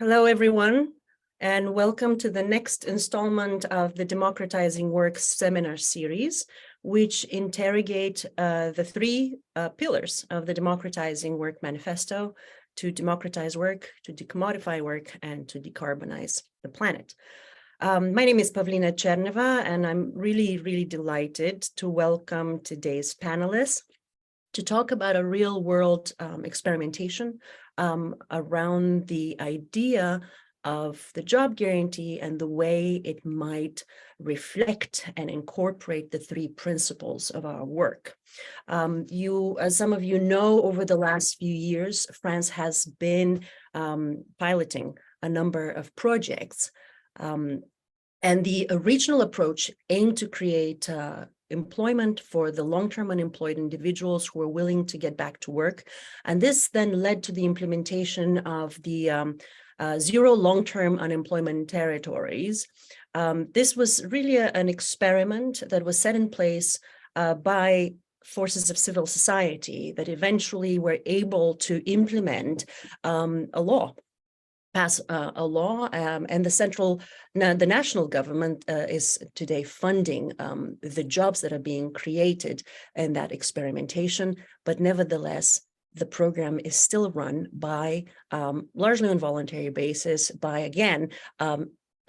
Hello, everyone, and welcome to the next installment of the Democratizing Work seminar series, which interrogate the three pillars of the Democratizing Work Manifesto: to democratize work, to decommodify work, and to decarbonize the planet. My name is Pavlina Tcherneva, and I'm really delighted to welcome today's panelists to talk about a real-world experimentation around the idea of the job guarantee and the way it might reflect and incorporate the three principles of our work. As some of you know, over the last few years, France has been piloting a number of projects, and the original approach aimed to create employment for the long-term unemployed individuals who are willing to get back to work. And this then led to the implementation of the Zéro long-term unemployment territories. This was really an experiment that was set in place by forces of civil society that eventually were able to implement pass a law, and the national government is today funding the jobs that are being created in that experimentation. But nevertheless, the program is still run by, largely on voluntary basis, by, again,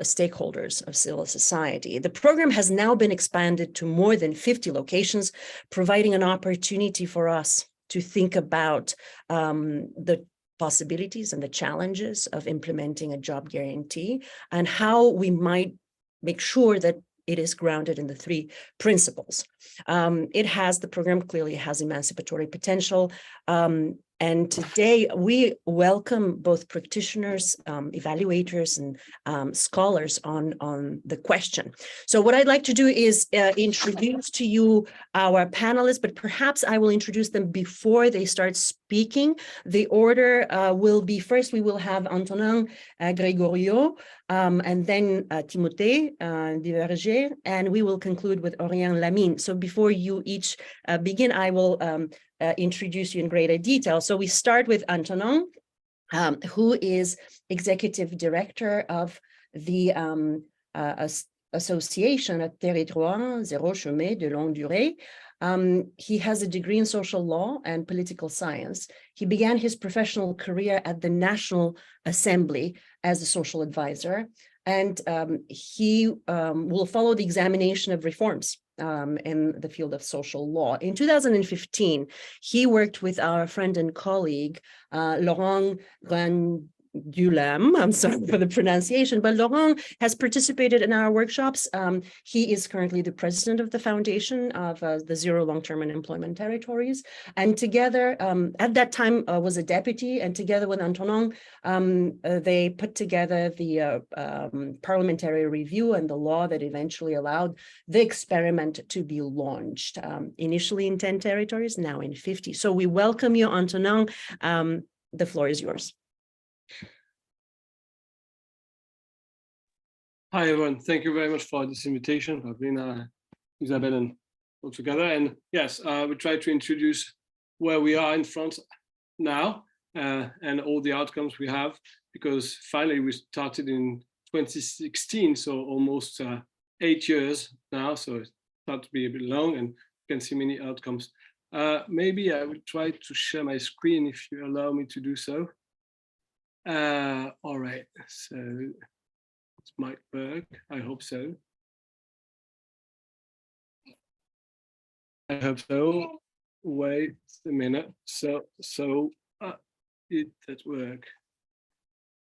stakeholders of civil society. The program has now been expanded to more than 50 locations, providing an opportunity for us to think about the possibilities and the challenges of implementing a job guarantee and how we might make sure that it is grounded in the three principles. The program clearly has emancipatory potential. And today we welcome both practitioners, evaluators, and scholars on the question. So what I'd like to do is introduce to you our panelists, but perhaps I will introduce them before they start speaking. The order will be: first we will have Antonin, Gregorio, and then Timothée, Duverger, and we will conclude with Orian Lamin. So before you each begin, I will introduce you in greater detail. So we start with Antonin, who is Executive Director of the association at Territoires, Zéro, Chômeurs, de Longue, Durée. He has a degree in social law and political science. He began his professional career at the National Assembly as a social advisor, and he will follow the examination of reforms in the field of social law. In 2015, he worked with our friend and colleague, Laurent Gulam, I'm sorry for the pronunciation, but Laurent has participated in our workshops. He is currently the president of the foundation of the Zéro long-term unemployment territories. And together, at that time, was a deputy, and together with Antonin, they put together the parliamentary review and the law that eventually allowed the experiment to be launched, initially in 10 territories, now in 50. So we welcome you, Antonin. The floor is yours. Hi, everyone. Thank you very much for this invitation, Pavlina, Isabelle, and all together. And yes, we try to introduce where we are in France now and all the outcomes we have, because finally we started in 2016, so almost 8 years now. So it starts to be a bit long, and you can see many outcomes. Maybe I will try to share my screen if you allow me to do so. All right, so it might work. I hope so. I hope so. Wait a minute. It that work.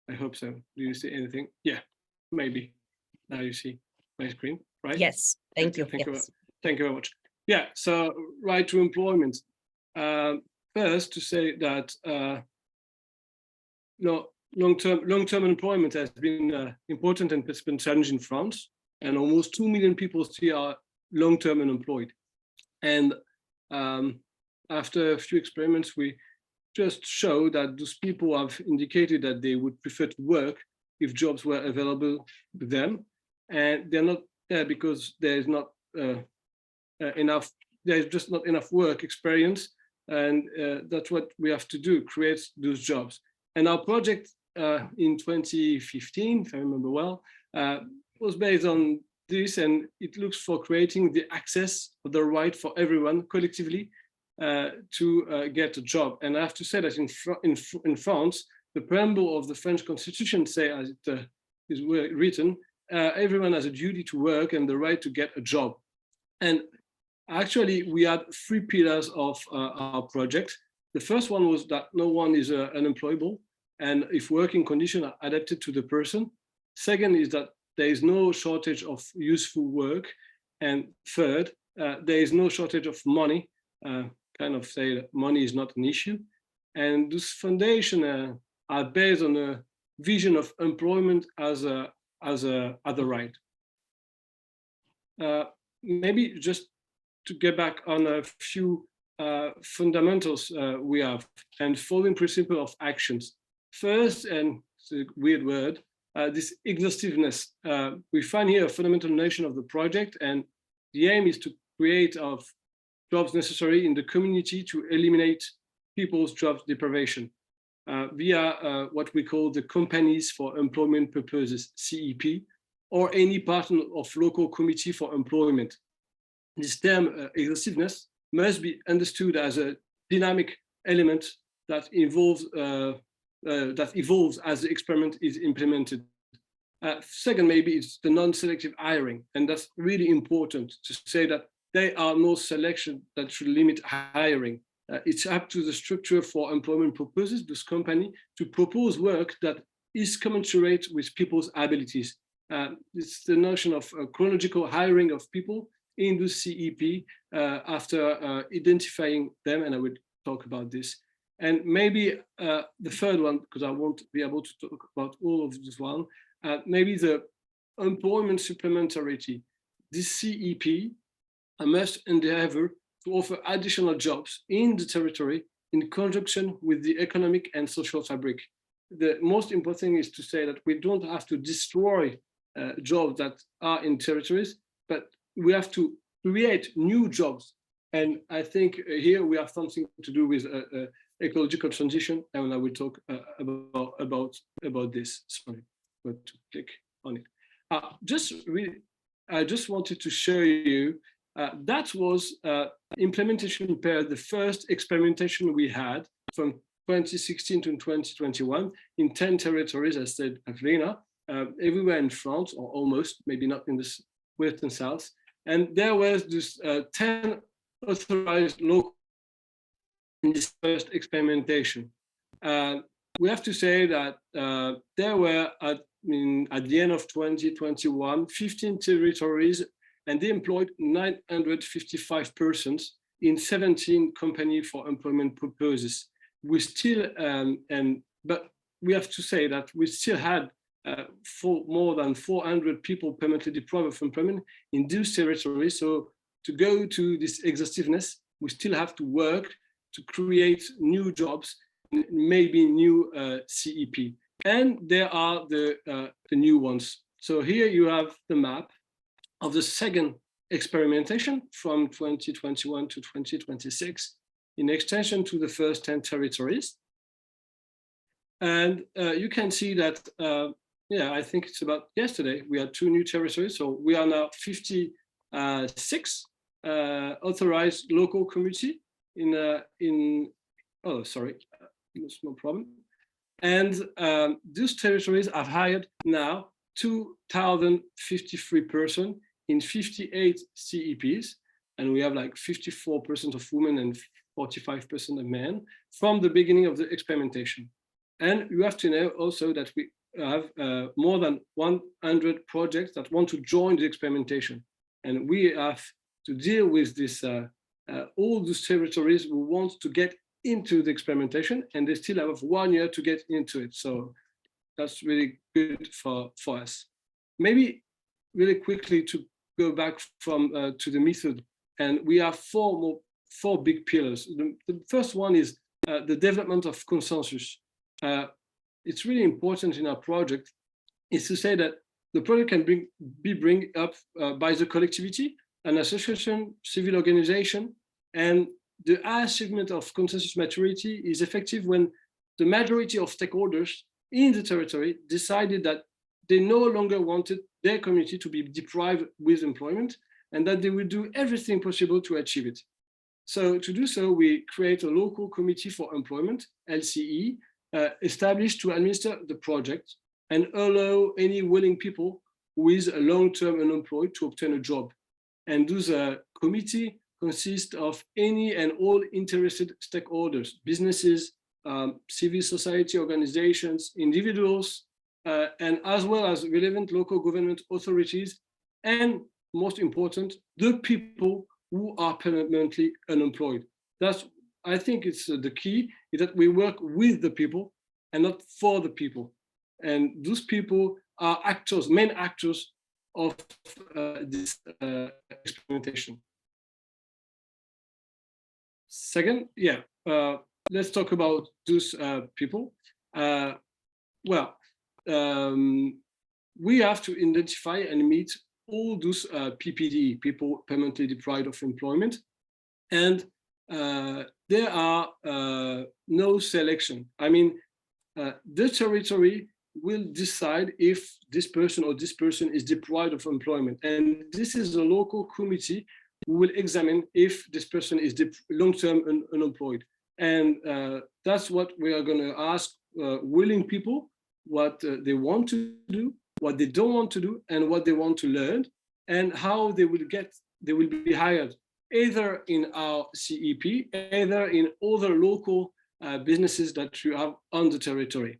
I hope so. Do you see anything? Yeah, maybe. Now you see my screen, right? Yes, thank you. Thank you very much. Yeah, so right to employment. First, to say that long-term employment has been important and it's been challenging in France, and almost 2 million people still are long-term unemployed. And after a few experiments, we just show that those people have indicated that they would prefer to work if jobs were available to them, and they're not there because there's not enough. There's just not enough work experience, and that's what we have to do: create those jobs. And our project in 2015, if I remember well, was based on this, and it looks for creating the access of the right for everyone collectively to get a job. And I have to say that in France, the preamble of the French Constitution say, as it is written, everyone has a duty to work and the right to get a job. And actually, we had 3 pillars of our project. The first one was that no one is unemployable, and if working conditions are adapted to the person. Second is that there is no shortage of useful work. And third, there is no shortage of money. Kind of say that money is not an issue. And this foundation are based on a vision of employment as a right. Maybe just to get back on a few fundamentals we have, and following principle of actions. First, and it's a weird word, this exhaustiveness. We find here a fundamental notion of the project, and the aim is to create jobs necessary in the community to eliminate people's job deprivation via what we call the companies for employment purposes, CEP, or any part of local committee for employment. This term exhaustiveness must be understood as a dynamic element that evolves as the experiment is implemented. Second, maybe it's the non-selective hiring, and that's really important to say that there are no selection that should limit hiring. It's up to the structure for employment purposes, this company, to propose work that is commensurate with people's abilities. It's the notion of chronological hiring of people in the CEP after identifying them, and I will talk about this. And maybe the third one, because I won't be able to talk about all of this one, maybe the employment supplementarity. This CEP must endeavor to offer additional jobs in the territory in conjunction with the economic and social fabric. The most important thing is to say that we don't have to destroy jobs that are in territories, but we have to create new jobs. And I think here we have something to do with ecological transition, and I will talk about this. Sorry, but to click on it. I just wanted to show you that was implementation impaired, the first experimentation we had from 2016 to 2021 in 10 territories, as said Pavlina, everywhere in France, or almost, maybe not in the west and south. And there was this 10 authorized local in this first experimentation. We have to say that there were, at the end of 2021, 15 territories, and they employed 955 persons in 17 companies for employment purposes. We still, but we have to say that we still had more than 400 people permanently deprived of employment in those territories. So to go to this exhaustiveness, we still have to work to create new jobs, maybe new CEP. And there are the new ones. So here you have the map of the second experimentation from 2021 to 2026 in extension to the first 10 territories. And you can see that, yeah, I think it's about yesterday, we had 2 new territories. So we are now 56 authorized local community oh, sorry, that's no problem. And these territories have hired now 2,053 persons in 58 CEPs, and we have like 54% of women and 45% of men from the beginning of the experimentation. And you have to know also that we have more than 100 projects that want to join the experimentation. And we have to deal with this, all those territories who want to get into the experimentation, and they still have 1 year to get into it. So that's really good for us. Maybe really quickly to go back from to the method, and we have 4 big pillars. The first one is the development of consensus. It's really important in our project is to say that the project can be bring up by the collectivity, an association, civil organization, and the achievement of consensus maturity is effective when the majority of stakeholders in the territory decided that they no longer wanted their community to be deprived with employment, and that they would do everything possible to achieve it. So to do so, we create a local committee for employment, LCE, established to administer the project and allow any willing people who is a long-term unemployed to obtain a job. And this committee consists of any and all interested stakeholders, businesses, civil society organizations, individuals, and as well as relevant local government authorities, and most important, the people who are permanently unemployed. That's, I think it's the key, is that we work with the people and not for the people. And those people are actors, main actors of this experimentation. Second, let's talk about those people. We have to identify and meet all those PPD, people permanently deprived of employment, and there are no selection. I mean, the territory will decide if this person or this person is deprived of employment, and this is a local committee who will examine if this person is long-term unemployed. And that's what we are going to ask willing people, what they want to do, what they don't want to do, and what they want to learn, and how they will be hired, either in our CEP, either in other local businesses that you have on the territory.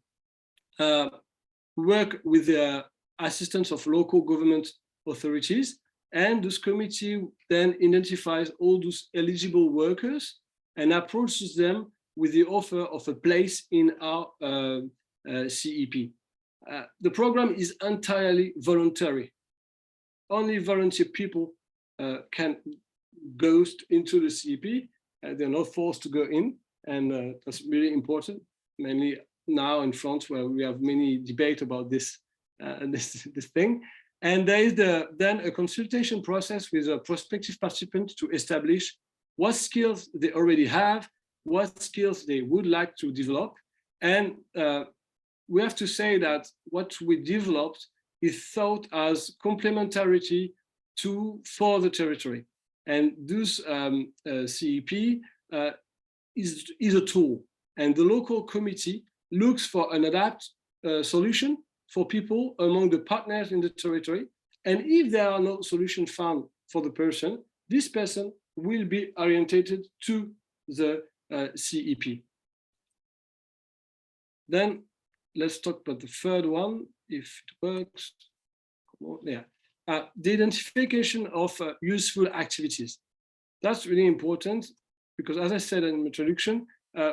Work with the assistance of local government authorities, and this committee then identifies all those eligible workers and approaches them with the offer of a place in our CEP. The program is entirely voluntary. Only volunteer people can go into the CEP. They're not forced to go in, and that's really important, mainly now in France, where we have many debate about this this thing. And there is then a consultation process with a prospective participant to establish what skills they already have, what skills they would like to develop. And we have to say that what we developed is thought as complementarity for the territory. And this CEP is a tool. And the local committee looks for an adapt solution for people among the partners in the territory. And if there are no solutions found for the person, this person will be orientated to the CEP. Then let's talk about the third one, if it works. Yeah. The identification of useful activities. That's really important because, as I said in the introduction,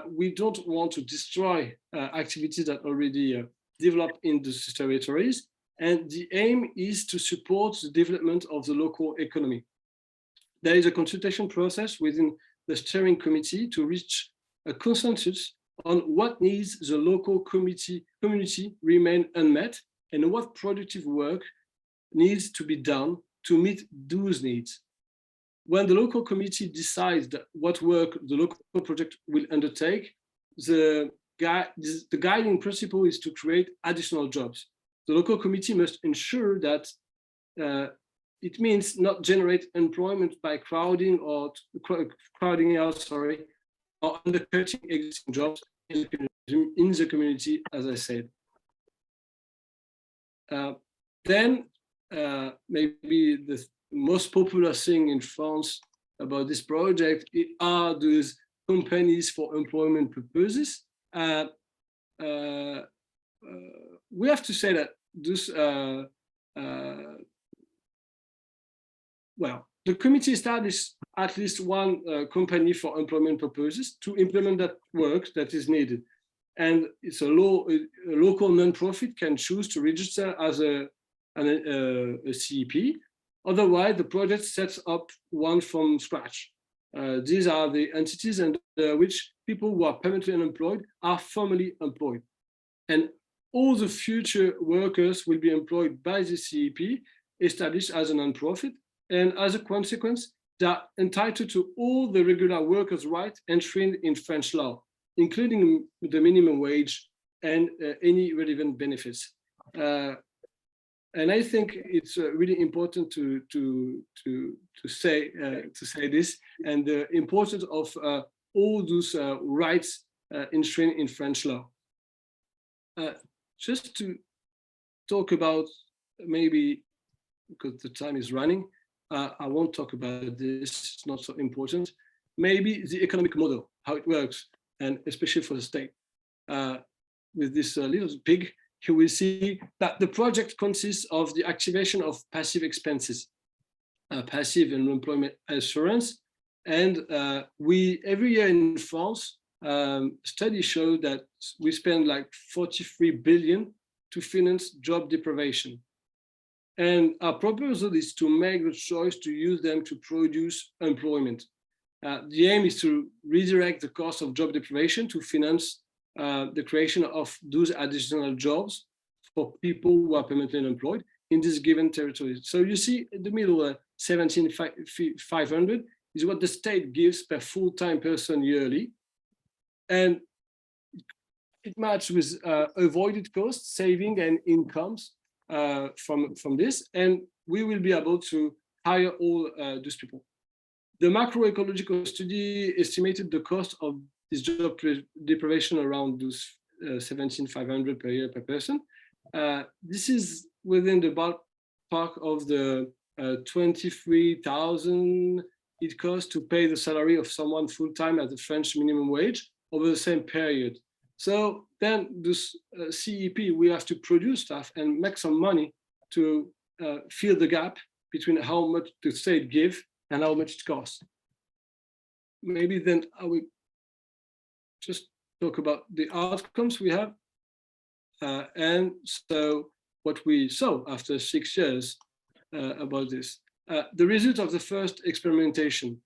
we don't want to destroy activities that already developed in the territories, and the aim is to support the development of the local economy. There is a consultation process within the steering committee to reach a consensus on what needs the local community remain unmet and what productive work needs to be done to meet those needs. When the local committee decides what work the local project will undertake, the guiding principle is to create additional jobs. The local committee must ensure that it means not generate employment by crowding out, or undercutting existing jobs in the community, as I said. Then maybe the most popular thing in France about this project are those companies for employment purposes. We have to say that this, the committee established at least one company for employment purposes to implement that work that is needed. And it's a local non-profit can choose to register as a CEP. Otherwise, the project sets up one from scratch. These are the entities under which people who are permanently unemployed are formally employed. And all the future workers will be employed by the CEP, established as a non-profit. And as a consequence, they are entitled to all the regular workers' rights enshrined in French law, including the minimum wage and any relevant benefits. And I think it's really important to say this, and the importance of all those rights enshrined in French law. Just to talk about, maybe because the time is running, I won't talk about this, it's not so important. Maybe the economic model, how it works, and especially for the state. With this little pig, you will see that the project consists of the activation of passive expenses, passive unemployment insurance. And we, every year in France, studies show that we spend like 43 billion to finance job deprivation. And our proposal is to make the choice to use them to produce employment. The aim is to redirect the cost of job deprivation to finance the creation of those additional jobs for people who are permanently unemployed in this given territory. So you see in the middle, 17,500 is what the state gives per full-time person yearly. And it matches with avoided costs, saving and incomes from this. And we will be able to hire all those people. The macroecological study estimated the cost of this job deprivation around those 17,500 per year per person. This is within the ballpark of the 23,000 it costs to pay the salary of someone full-time at the French minimum wage over the same period. So then this CEP, we have to produce stuff and make some money to fill the gap between how much the state give and how much it costs. Maybe then I will just talk about the outcomes we have. And so what we saw after 6 years about this. The result of the first experimentation,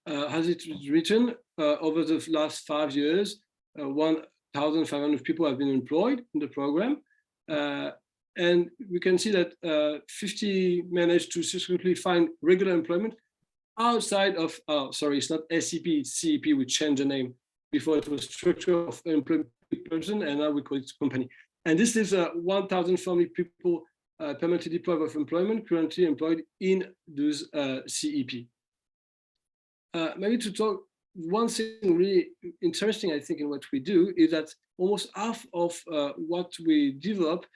as it was written, over the last 5 years, 1,500 people have been employed in the program. And we can see that 50 managed to subsequently find regular employment outside of, sorry, it's not SEP, it's CEP, we changed the name. Before it was structure of employment person, and now we call it company. And this is 1,040 people permanently deprived of employment, currently employed in those CEP. Maybe to talk, one thing really interesting, I think, in what we do is that almost half of what we develop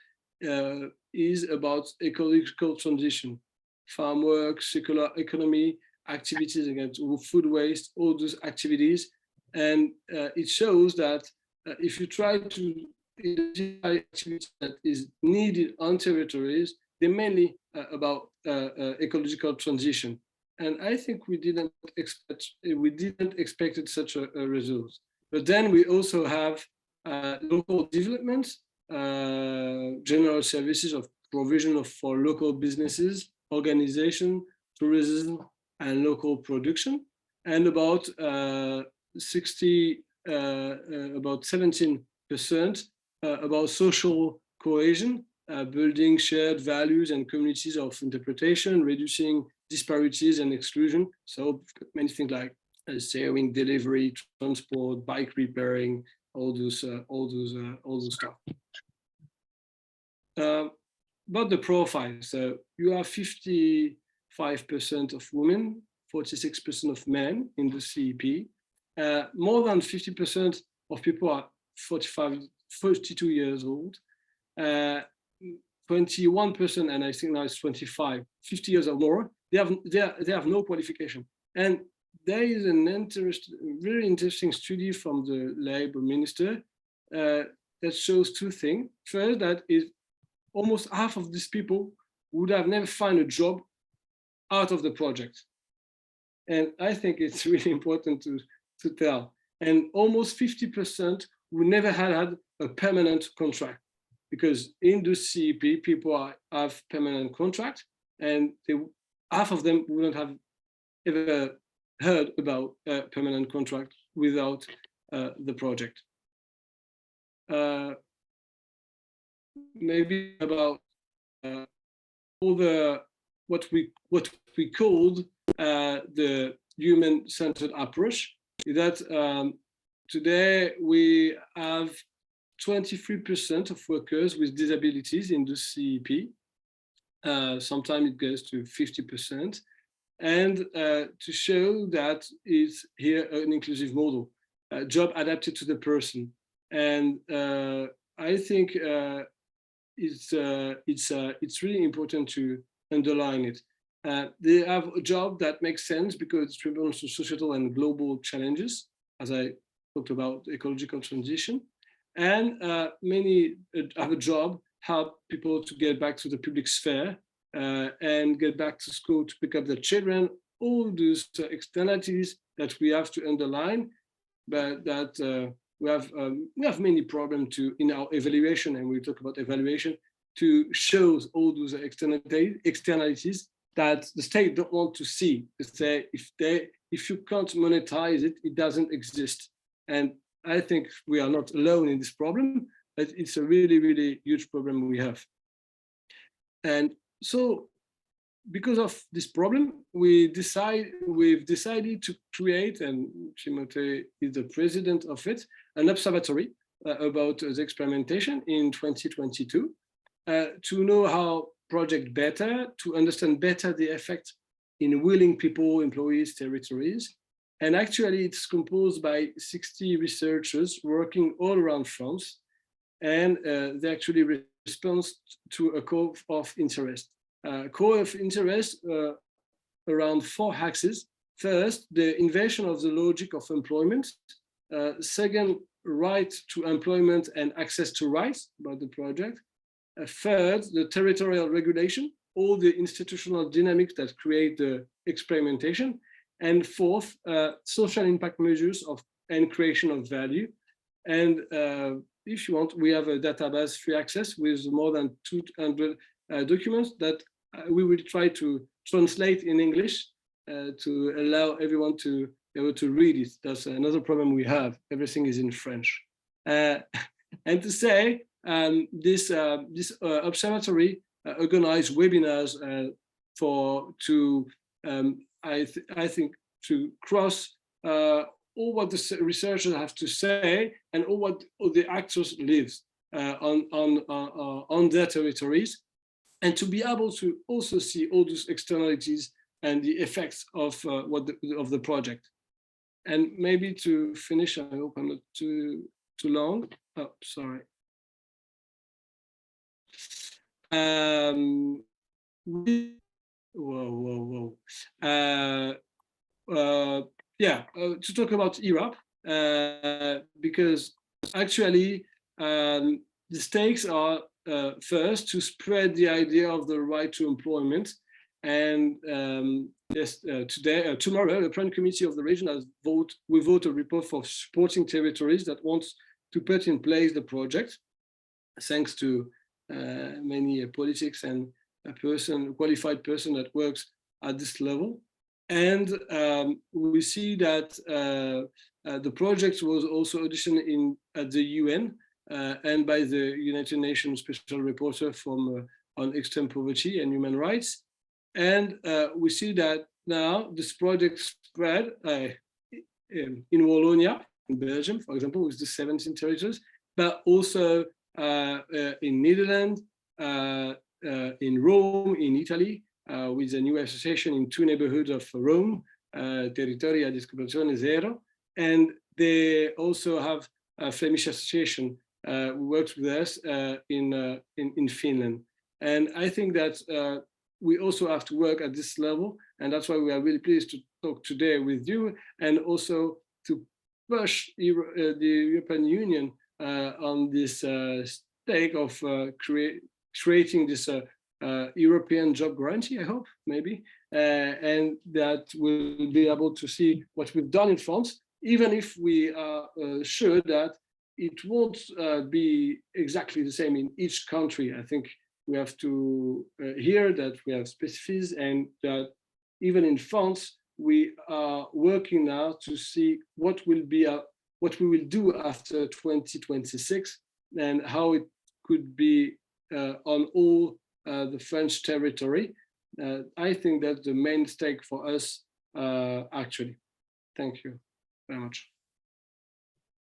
is about ecological transition, farm work, circular economy, activities against food waste, all those activities. And it shows that if you try to identify activities that is needed on territories, they're mainly about ecological transition. And I think we didn't expect such a result. But then we also have local development, general services of provision for local businesses, organization, tourism, and local production, and about 17% about social cohesion, building shared values and communities of interpretation, reducing disparities and exclusion. So many things like sharing, delivery, transport, bike repairing, all those stuff. But the profile, so you have 55% of women, 46% of men in the CEP. More than 50% of people are 42 years old. 21%, and I think now it's 25, 50 years or more. They have no qualification. And there is an very interesting study from the labor minister that shows two things. First, that is almost half of these people would have never found a job out of the project. And I think it's really important to tell. And almost 50% who never had a permanent contract, because in the CEP, people have permanent contract, and half of them wouldn't have ever heard about a permanent contract without the project. Maybe about all the what we called the human-centered approach is that today we have 23% of workers with disabilities in the CEP. Sometimes it goes to 50%. And to show that it's here an inclusive model, job adapted to the person. And I think it's really important to underline it. They have a job that makes sense because it responds to societal and global challenges, as I talked about ecological transition. And many have a job, help people to get back to the public sphere and get back to school to pick up their children, all those externalities that we have to underline, but that we have many problems in our evaluation, and we talk about evaluation, to show all those externalities that the state don't want to see. To say if you can't monetize it, it doesn't exist. And I think we are not alone in this problem, but it's a really, really huge problem we have. And so because of this problem, we've decided to create, and Timothée is the president of it, an observatory about the experimentation in 2022 to know how project better, to understand better the effect in willing people, employees, territories. And actually it's composed by 60 researchers working all around France, and they actually respond to a core of interest. Core of interest around 4 axes. First, the invasion of the logic of employment. Second, right to employment and access to rights about the project. Third, the territorial regulation, all the institutional dynamics that create the experimentation. And fourth, social impact measures and creation of value. And if you want, we have a database free access with more than 200 documents that we will try to translate in English to allow everyone to be able to read it. That's another problem we have. Everything is in French. And to say, this observatory organized webinars I think to cross all what the researchers have to say and all the actors live on their territories, and to be able to also see all those externalities and the effects of the project. And maybe to finish, I hope I'm not too long. Oh, sorry. To talk about Europe, because actually the stakes are first to spread the idea of the right to employment. And tomorrow, the Plan Committee of the region will vote a report for supporting territories that wants to put in place the project, thanks to many politics and qualified person that works at this level. And we see that the project was also auditioned at the UN and by the United Nations Special Reporter on extreme poverty and human rights. And we see that now this project spread in Wallonia, in Belgium, for example, with the 17 territories, but also in Netherlands, in Rome, in Italy, with a new association in 2 neighborhoods of Rome, Territoires di Zéro. And they also have a Flemish association who works with us in Finland. And I think that we also have to work at this level. And that's why we are really pleased to talk today with you, and also to push the European Union on this stake of creating this European job guarantee, I hope, maybe, and that we'll be able to see what we've done in France, even if we are sure that it won't be exactly the same in each country. I think we have to hear that we have specificities, and that even in France, we are working now to see what we will do after 2026, and how it could be on all the French territory. I think that's the main stake for us, actually. Thank you very much.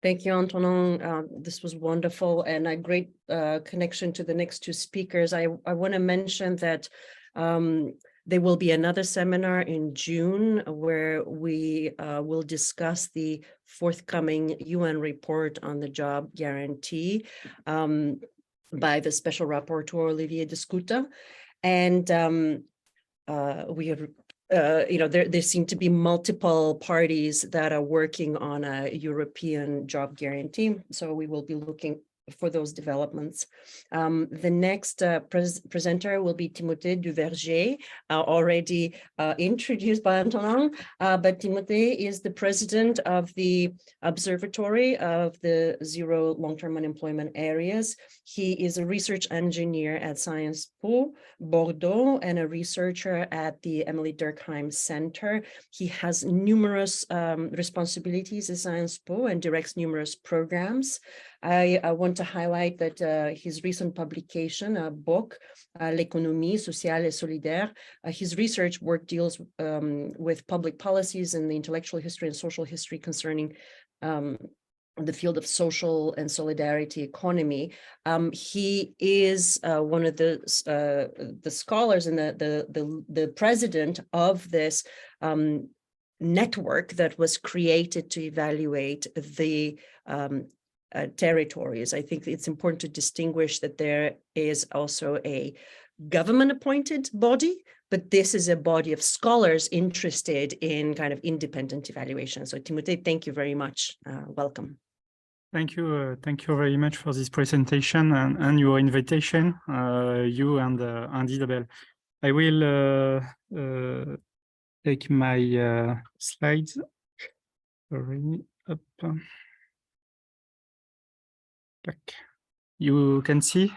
Thank you, Antonin. This was wonderful and a great connection to the next two speakers. I want to mention that there will be another seminar in June where we will discuss the forthcoming UN report on the job guarantee by the Special Rapporteur Olivier de Scuta. And we have there seem to be multiple parties that are working on a European job guarantee. So we will be looking for those developments. The next presenter will be Timothée Duverger, already introduced by Antonin, but Timothée is the president of the Observatory of the Zero long-term unemployment areas. He is a research engineer at Sciences Po, Bordeaux, and a researcher at the Emile Durkheim Center. He has numerous responsibilities at Sciences Po and directs numerous programs. I want to highlight that his recent publication, a book, L'économie sociale et solidaire, his research work deals with public policies in the intellectual history and social history concerning the field of social and solidarity economy. He is one of the scholars and the president of this network that was created to evaluate the territories. I think it's important to distinguish that there is also a government-appointed body, but this is a body of scholars interested in kind of independent evaluation. So Timothée, thank you very much. Welcome. Thank you very much for this presentation and your invitation, you and Isabelle. I will take my slides. Sorry, up. You can see? It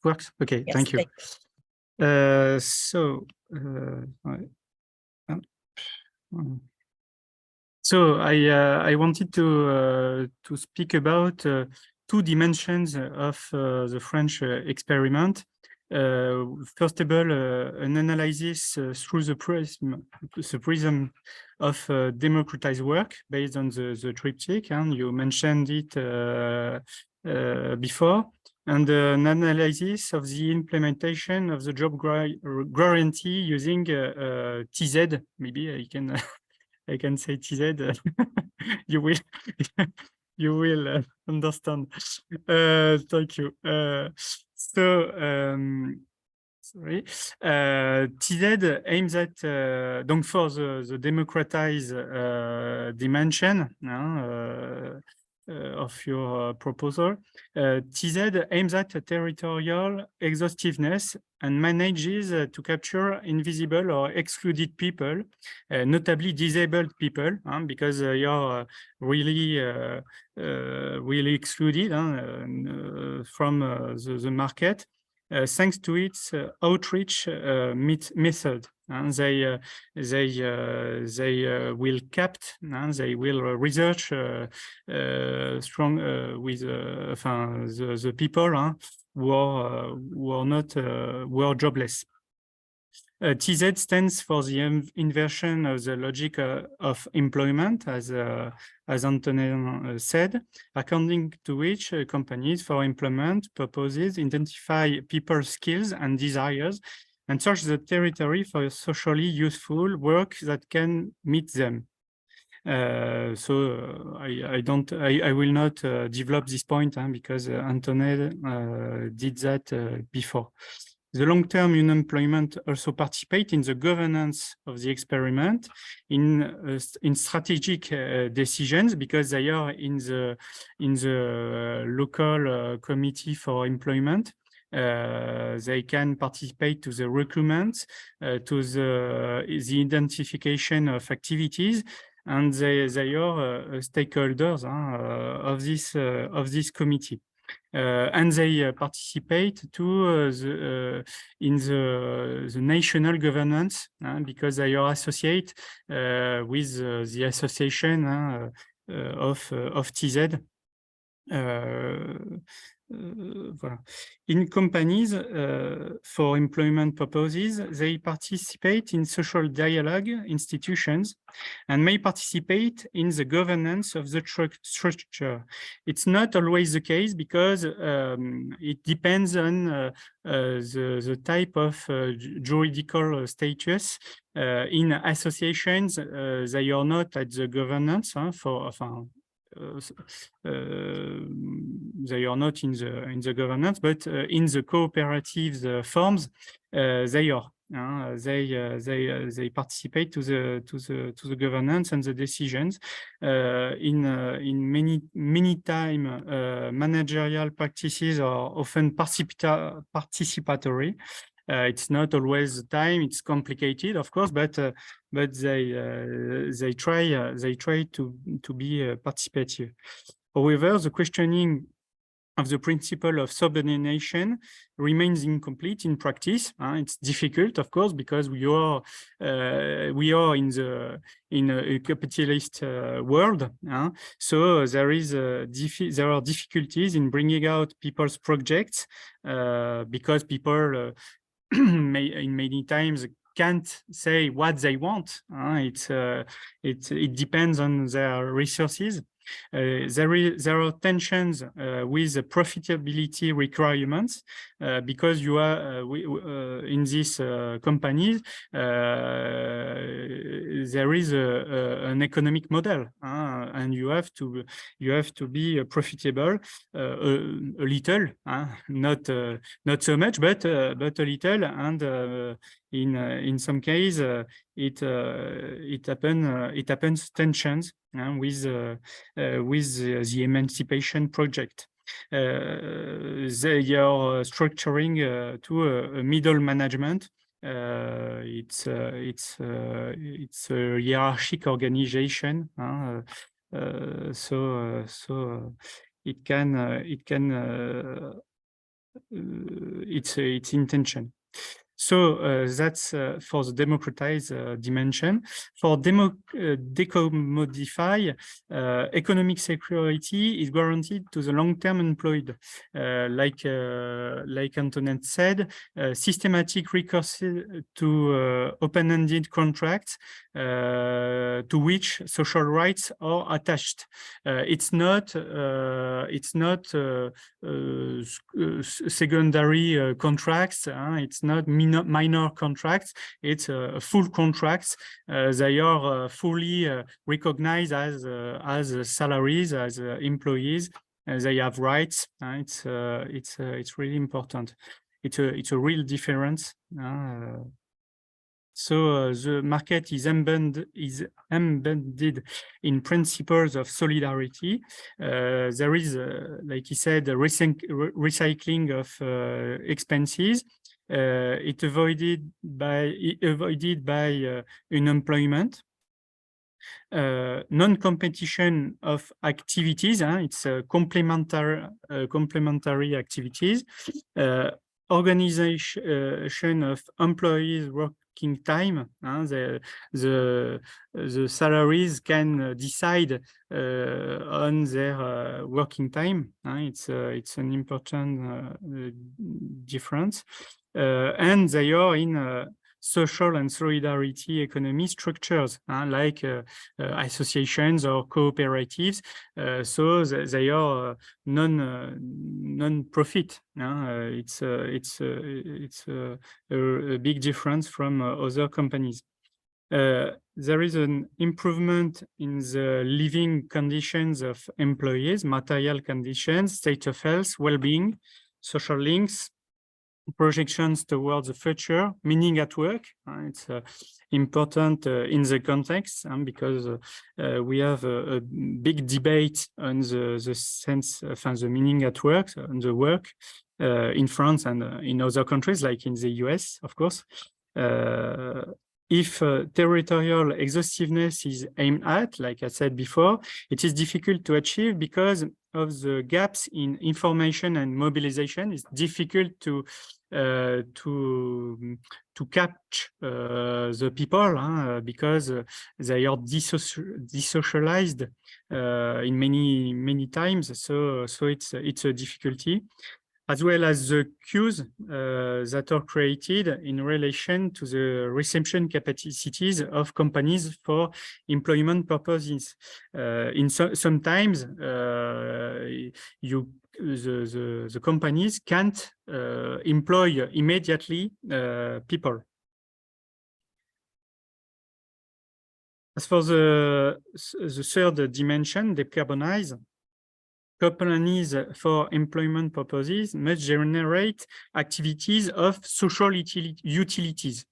works? Okay, yes, thank you. So I wanted to speak about two dimensions of the French experiment. First of all, an analysis through the prism of democratized work based on the triptych, and you mentioned it before, and an analysis of the implementation of the job guarantee using TZ. Maybe I can say TZ. You will understand. Thank you. Sorry. TZ aims at donc for the democratized dimension of your proposal. TZ aims at territorial exhaustiveness and manages to capture invisible or excluded people, notably disabled people, because you're really excluded from the market. Thanks to its outreach method, and they will they will research strong with the people who are jobless. TZ stands for the inversion of the logic of employment, as Antonin said, according to which companies for employment purposes identify people's skills and desires and search the territory for socially useful work that can meet them. So I will not develop this point because Antonin did that before. The long-term unemployment also participate in the governance of the experiment, in strategic decisions, because they are in the local committee for employment. They can participate to the recruitment, to the identification of activities, and they are stakeholders of this committee. And they participate to in the national governance because they are associated with the association of TZ. Voilà. In companies, for employment purposes, they participate in social dialogue institutions and may participate in the governance of the structure. It's not always the case because it depends on the type of juridical status. In associations, they are not at the governance they are not in the governance, but in the cooperative forms, they are. They participate to the governance and the decisions. In many time, managerial practices are often participatory. It's not always the time. It's complicated, of course, but they try to be participative. However, the questioning of the principle of subordination remains incomplete in practice. It's difficult, of course, because we are in a capitalist world. So there are difficulties in bringing out people's projects because people in many times can't say what they want. It depends on their resources. There are tensions with the profitability requirements because you are in these companies. There is an economic model, and you have to be profitable a little, not so much, but a little, and in some case it happens tensions with the emancipation project. They are structuring to a middle management. It's a hierarchic organization. So it can its intention. So that's for the democratize dimension. For decommodify, economic security is guaranteed to the long-term employed. Like Antonin said, systematic recourse to open-ended contracts to which social rights are attached. It's not secondary contracts. It's not minor contracts. It's full contracts. They are fully recognized as salaries, as employees. They have rights. It's really important. It's a real difference. So the market is embedded in principles of solidarity. There is, like he said, recycling of expenses. It avoided by unemployment. Non-competition of activities. It's complementary activities. Organization of employees' working time. The salaries can decide on their working time. It's an important difference. And they are in social and solidarity economy structures, like associations or cooperatives. So they are non-profit. It's a big difference from other companies. There is an improvement in the living conditions of employees, material conditions, state of health, well-being, social links, projections towards the future, meaning at work. It's important in the context because we have a big debate on the sense of the meaning at work, on the work in France and in other countries, like in the US, of course. if territorial exhaustiveness is aimed at, like I said before, it is difficult to achieve because of the gaps in information and mobilization. It's difficult to catch the people because they are desocialized in many times. So it's a difficulty, as well as the queues that are created in relation to the reception capacities of companies for employment purposes. Sometimes the companies can't employ immediately people. As for the third dimension, decarbonize, companies for employment purposes must generate activities of social utilities.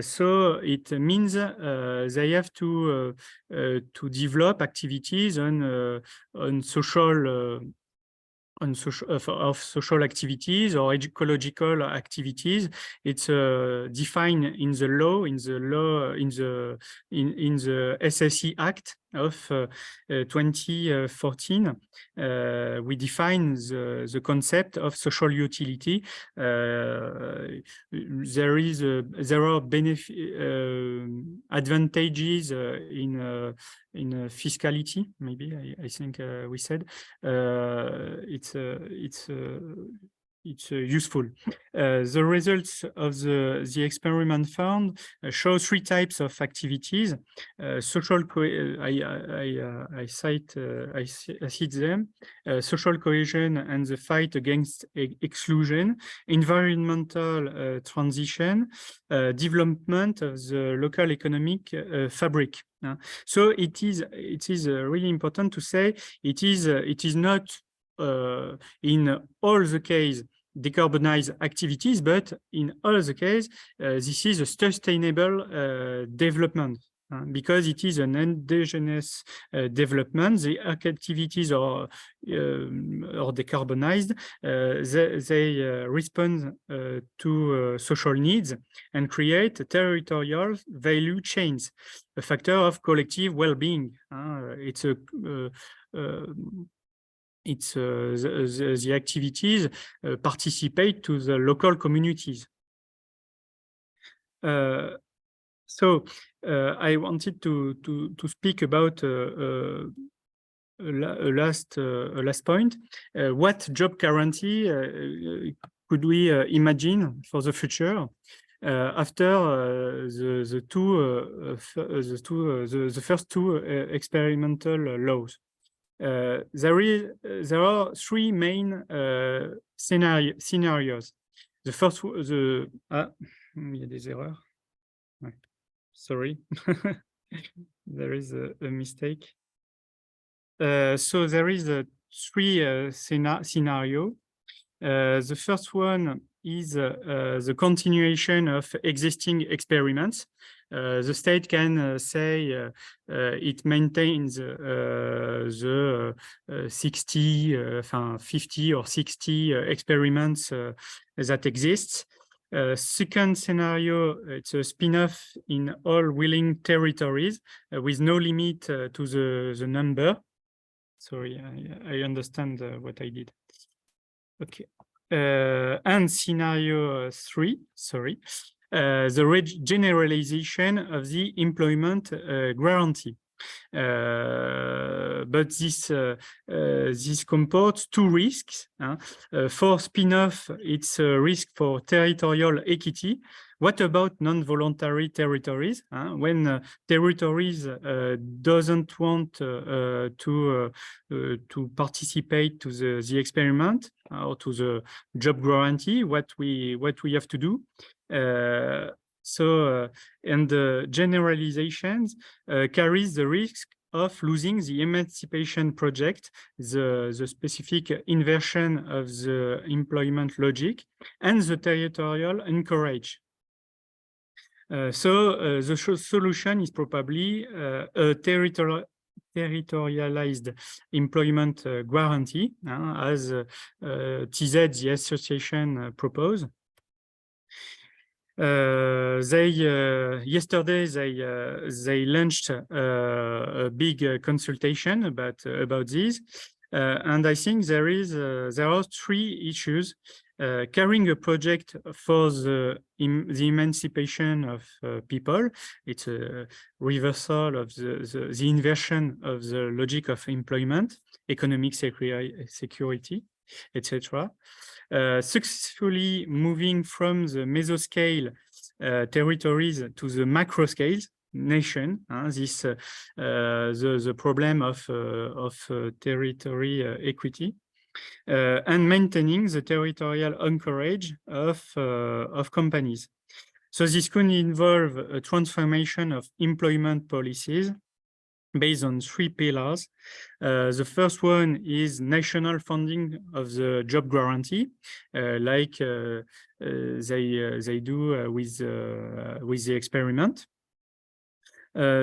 So it means they have to develop activities on social of social activities or ecological activities. It's defined in the law, in the SSE Act of 2014. We define the concept of social utility. There are advantages in fiscality. Maybe I think we said it's useful. The results of the experiment found show three types of activities. Social, I cite them: social cohesion and the fight against exclusion, environmental transition, development of the local economic fabric. So it is really important to say it is not in all the case decarbonize activities, but in all the case this is a sustainable development. Because it is an endogenous development, the activities are decarbonized, they respond to social needs and create territorial value chains, a factor of collective well-being. The activities participate to the local communities. So I wanted to speak about a last point. What job guarantee could we imagine for the future after the first two experimental laws? There are three main scenarios. The first, il y a des erreurs. Ouais. Sorry, there is a mistake. So there is three scenario. The first one is the continuation of existing experiments. The state can say it maintains the 50 or 60 experiments that exist. Second scenario, it's a spin-off in all willing territories with no limit to the number. Sorry, I understand what I did. Okay. And scenario 3, sorry, the generalization of the employment guarantee. But this comports two risks. For spin-off, it's a risk for territorial equity. What about non-voluntary territories? When territories doesn't want to participate to the experiment or to the job guarantee, what we have to do? And the generalizations carries the risk of losing the emancipation project, the specific inversion of the employment logic, and the territorial encourage. The solution is probably a territorialized employment guarantee, as TZ, the association, propose. Yesterday they launched a big consultation about this, and I think there are 3 issues. Carrying a project for the emancipation of people. It's a reversal of the inversion of the logic of employment, economic security, etc. Successfully moving from the mesoscale territories to the macro scales nation. This the problem of territory equity. And maintaining the territorial anchorage of companies. So this could involve a transformation of employment policies based on 3 pillars. The first one is national funding of the job guarantee, like they do with the experiment.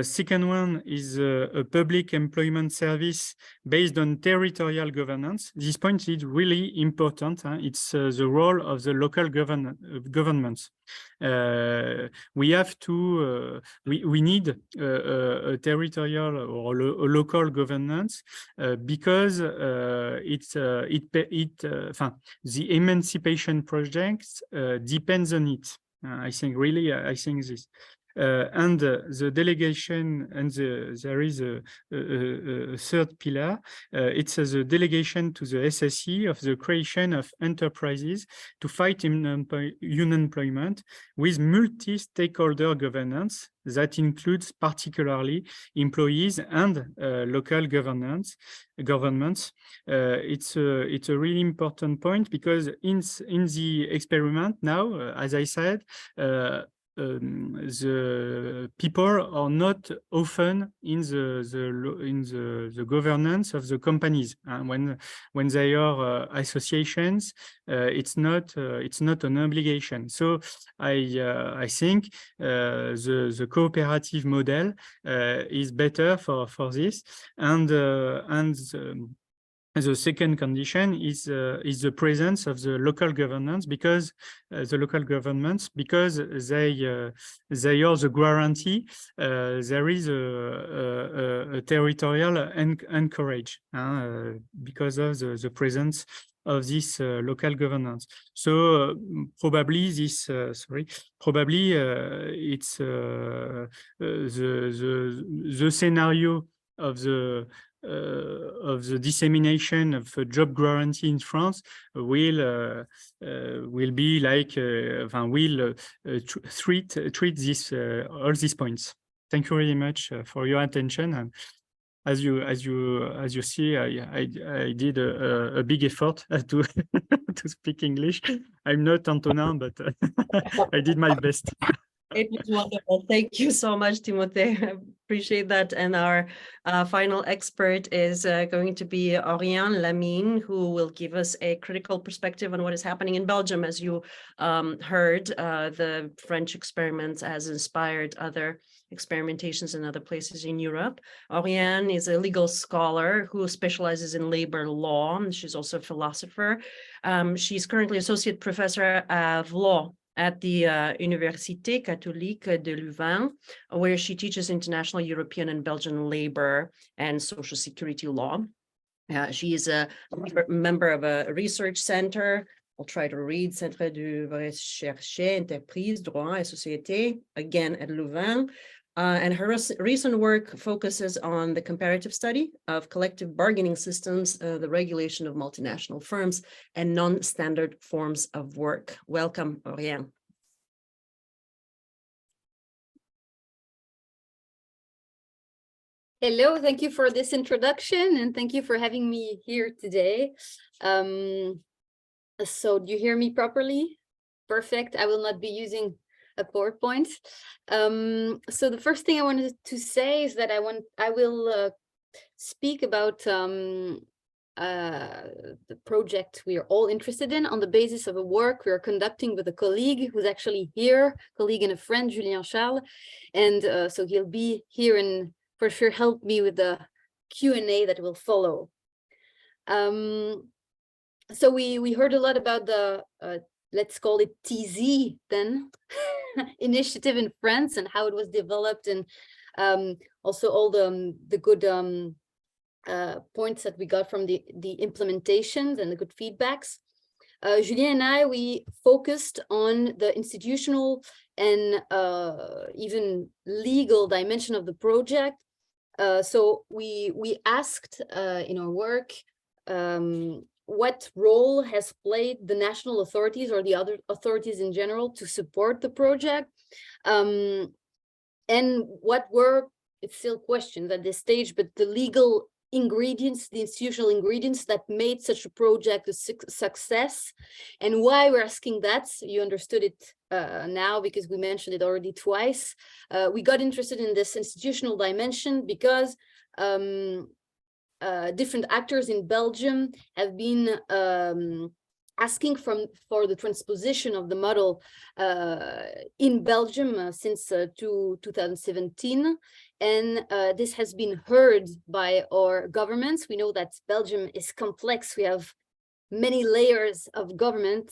Second one is a public employment service based on territorial governance. This point is really important. It's the role of the local governments. We have to, we need a territorial or a local governance because the emancipation projects depends on it. I think this. And the delegation, and there is a third pillar. It's the delegation to the SSE of the creation of enterprises to fight unemployment with multi-stakeholder governance that includes particularly employees and local governments. It's a really important point because in the experiment now, as I said, the people are not often in the governance of the companies. When they are associations, it's not an obligation. So I think the cooperative model is better for this, and the second condition is the presence of the local governance, because they are the guarantee. There is a territorial anchorage because of the presence of this local governance. So probably this it's the scenario of the dissemination of a job guarantee in France will be like treat this all these points. Thank you very much for your attention. And as you see, I did a big effort to to speak English. I'm not Antonin, but I did my best. It was wonderful. Thank you so much, Timothée. I appreciate that. And our final expert is going to be Orian Lamin, who will give us a critical perspective on what is happening in Belgium. As you heard, the French experiments has inspired other experimentations in other places in Europe. Oriane is a legal scholar who specializes in labor law. She's also a philosopher. She's currently associate professor of law at the Université Catholique de Louvain, where she teaches international European and Belgian labor and social security law. She is a member of a research center. I'll try to read, Centre de Recherche, Entreprise, Droit et Société, again at Louvain. And her recent work focuses on the comparative study of collective bargaining systems, the regulation of multinational firms, and non-standard forms of work. Welcome, Oriane. Hello, thank you for this introduction, and thank you for having me here today. So do you hear me properly? Perfect. I will not be using a PowerPoint. So the first thing I wanted to say is that I will speak about the project we are all interested in on the basis of a work we are conducting with a colleague who's actually here, colleague and a friend, Julien Charles, and so he'll be here and for sure help me with the Q&A that will follow. So we heard a lot about the let's call it TZ then, initiative in France and how it was developed, and also all the good points that we got from the implementations and the good feedbacks. Julien and I, we focused on the institutional and even legal dimension of the project. So we asked in our work what role has played the national authorities or the other authorities in general to support the project, and what were, it's still questions at this stage, but the legal ingredients, the institutional ingredients that made such a project a success. And why we're asking that, you understood it now because we mentioned it already twice. We got interested in this institutional dimension because different actors in Belgium have been asking for the transposition of the model in Belgium since 2017. And this has been heard by our governments. We know that Belgium is complex. We have many layers of government.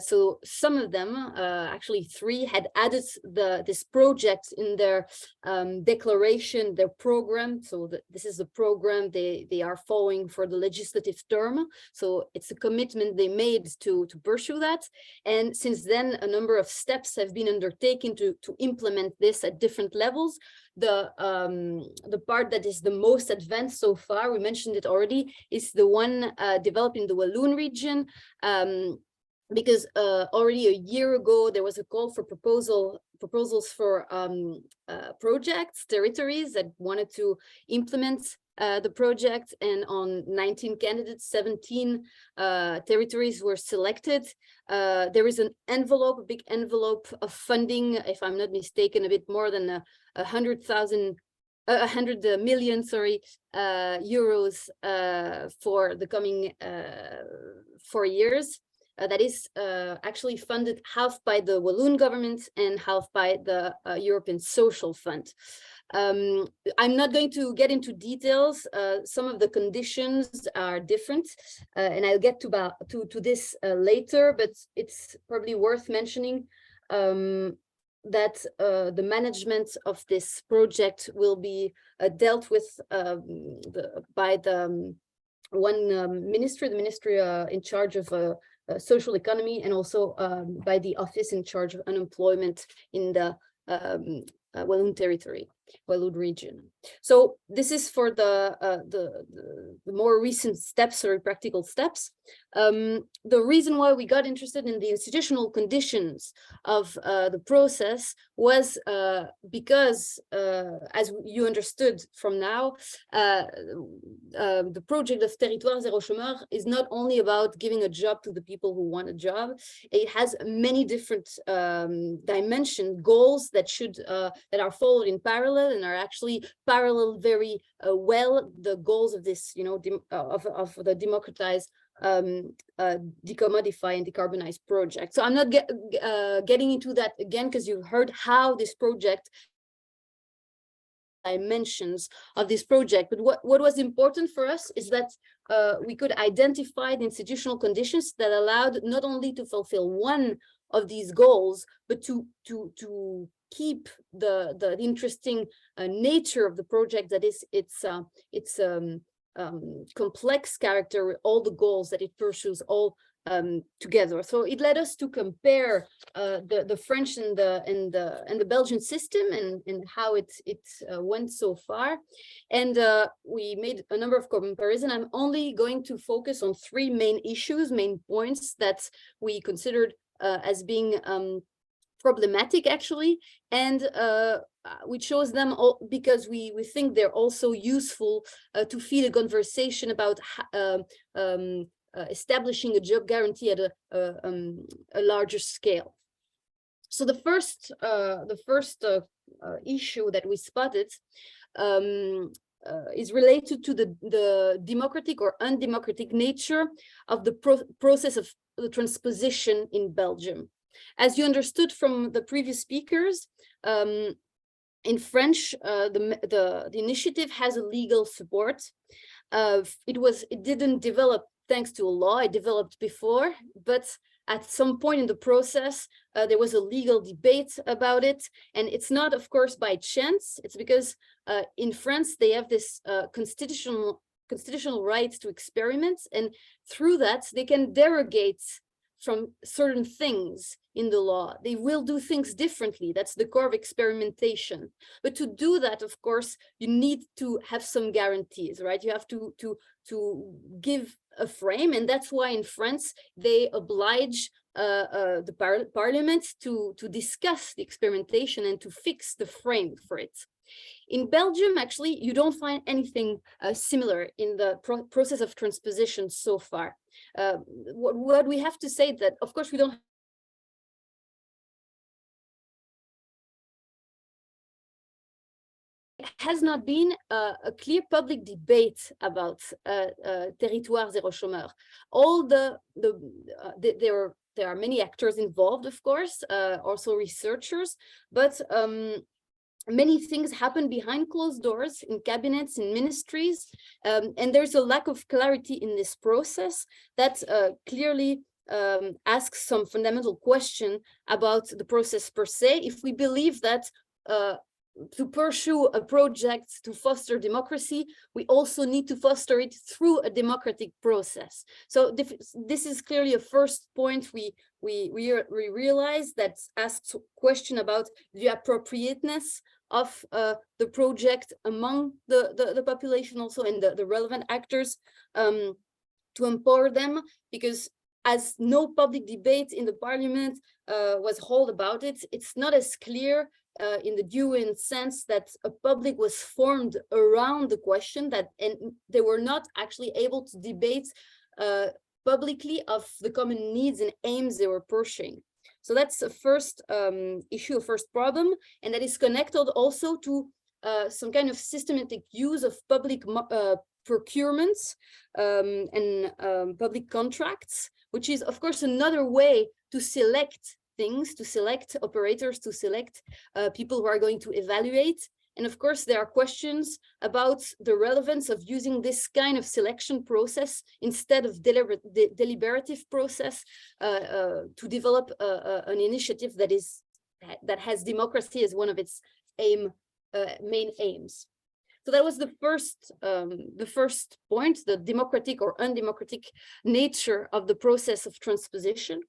So some of them, actually 3, had added this project in their declaration, their program. So this is the program they are following for the legislative term. So it's a commitment they made to pursue that. And since then, a number of steps have been undertaken to implement this at different levels. The part that is the most advanced so far, we mentioned it already, is the one developed in the Walloon region, because already a year ago there was a call for proposals for projects, territories that wanted to implement the project, and on 19 candidates, 17 territories were selected. There is an envelope, a big envelope of funding, if I'm not mistaken, a bit more than 100 million, euros for the coming 4 years. That is actually funded half by the Walloon government and half by the European Social Fund. I'm not going to get into details. Some of the conditions are different, and I'll get to this later, but it's probably worth mentioning that the management of this project will be dealt with by the one ministry, the ministry in charge of social economy, and also by the office in charge of unemployment in the Walloon territory, Walloon region. So this is for the more recent steps or practical steps. The reason why we got interested in the institutional conditions of the process was because, as you understood from now, the project of Territoires, Zéro, Chômeurs is not only about giving a job to the people who want a job. It has many different dimension goals that that are followed in parallel and are actually parallel very well the goals of this, of the democratized, decommodify and decarbonize project. So I'm not getting into that again, because you've heard how this project, dimensions of this project. But what was important for us is that we could identify the institutional conditions that allowed not only to fulfill one of these goals, but to keep the interesting nature of the project, that is its complex character, all the goals that it pursues all together. So it led us to compare the French and the Belgian system and how it went so far, and we made a number of comparisons. I'm only going to focus on 3 main issues, main points that we considered as being problematic, actually, and we chose them all because we think they're also useful to feed a conversation about establishing a job guarantee at a larger scale. So the first issue that we spotted is related to the democratic or undemocratic nature of the process of the transposition in Belgium. As you understood from the previous speakers, in French, the initiative has a legal support. It didn't develop thanks to a law, it developed before, but at some point in the process, there was a legal debate about it. And it's not, of course, by chance. It's because in France, they have this constitutional right to experiment. And through that, they can derogate from certain things in the law. They will do things differently. That's the core of experimentation. But to do that, of course, you need to have some guarantees, right? You have to give a frame. And that's why in France, they oblige the parliament to discuss the experimentation and to fix the frame for it. In Belgium, actually, you don't find anything similar in the process of transposition so far. What we have to say that, of course, we don't has not been a clear public debate about Territoires, Zéro, Chômeurs. All there are many actors involved, of course, also researchers, but many things happen behind closed doors in cabinets, in ministries, and there's a lack of clarity in this process that clearly asks some fundamental question about the process per se. If we believe that to pursue a project to foster democracy, we also need to foster it through a democratic process. So this is clearly a first point we realize that asks a question about the appropriateness of the project among the population also, and the relevant actors, to empower them, because as no public debate in the parliament was held about it, it's not as clear in the due sense that a public was formed around the question, that, and they were not actually able to debate publicly of the common needs and aims they were pursuing. So that's the first issue, a first problem, and that is connected also to some kind of systematic use of public procurements and public contracts, which is, of course, another way to select things, to select operators, to select people who are going to evaluate. And of course, there are questions about the relevance of using this kind of selection process instead of deliberative process to develop an initiative that has democracy as one of its main aims. So that was the first point, the democratic or undemocratic nature of the process of transposition.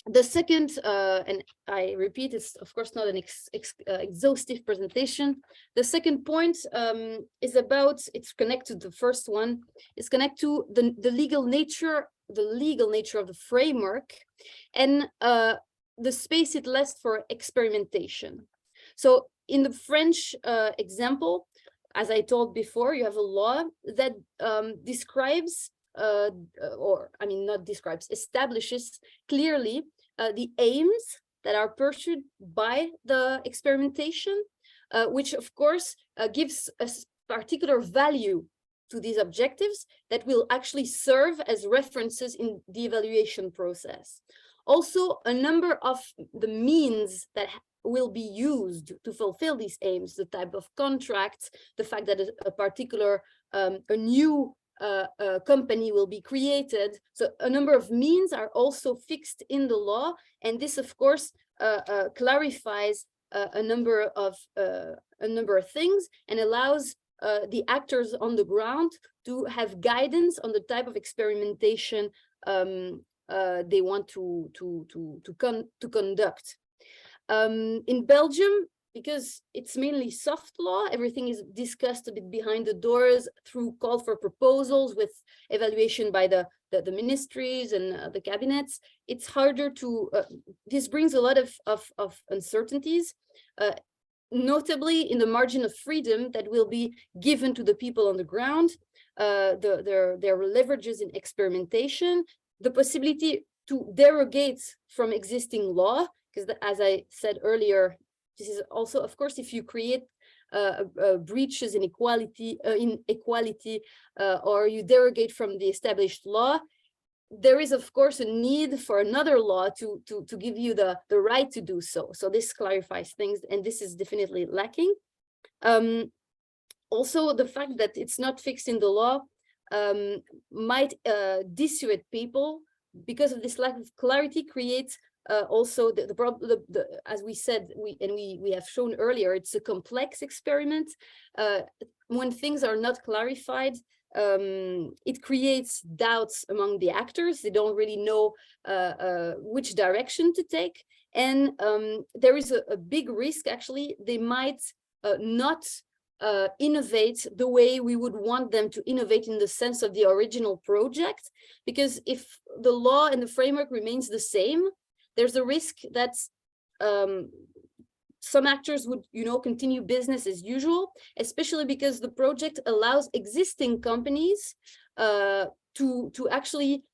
The second, and I repeat, it's of course not an exhaustive presentation. The second point is about, it's connected to the first one, it's connected to the legal nature of the framework and the space it left for experimentation. So in the French example, as I told before, you have a law that describes establishes clearly the aims that are pursued by the experimentation, which of course gives a particular value to these objectives that will actually serve as references in the evaluation process. Also, a number of the means that will be used to fulfill these aims, the type of contracts, the fact that a particular, a new company will be created. So a number of means are also fixed in the law, and this, of course, clarifies a number of things and allows the actors on the ground to have guidance on the type of experimentation they want to conduct. In Belgium, because it's mainly soft law, everything is discussed a bit behind the doors through call for proposals with evaluation by the ministries and the cabinets. It's harder to, this brings a lot of uncertainties, notably in the margin of freedom that will be given to the people on the ground, their leverages in experimentation, the possibility to derogate from existing law, because as I said earlier, this is also, of course, if you create breaches in equality, or you derogate from the established law, there is, of course, a need for another law to give you the right to do so. So this clarifies things, and this is definitely lacking. Also, the fact that it's not fixed in the law might dissuade people because of this lack of clarity, creates also as we said, we have shown earlier, it's a complex experiment. When things are not clarified, it creates doubts among the actors. They don't really know which direction to take. And there is a big risk, actually, they might not innovate the way we would want them to innovate in the sense of the original project. Because if the law and the framework remains the same, there's a risk that some actors would, continue business as usual, especially because the project allows existing companies to actually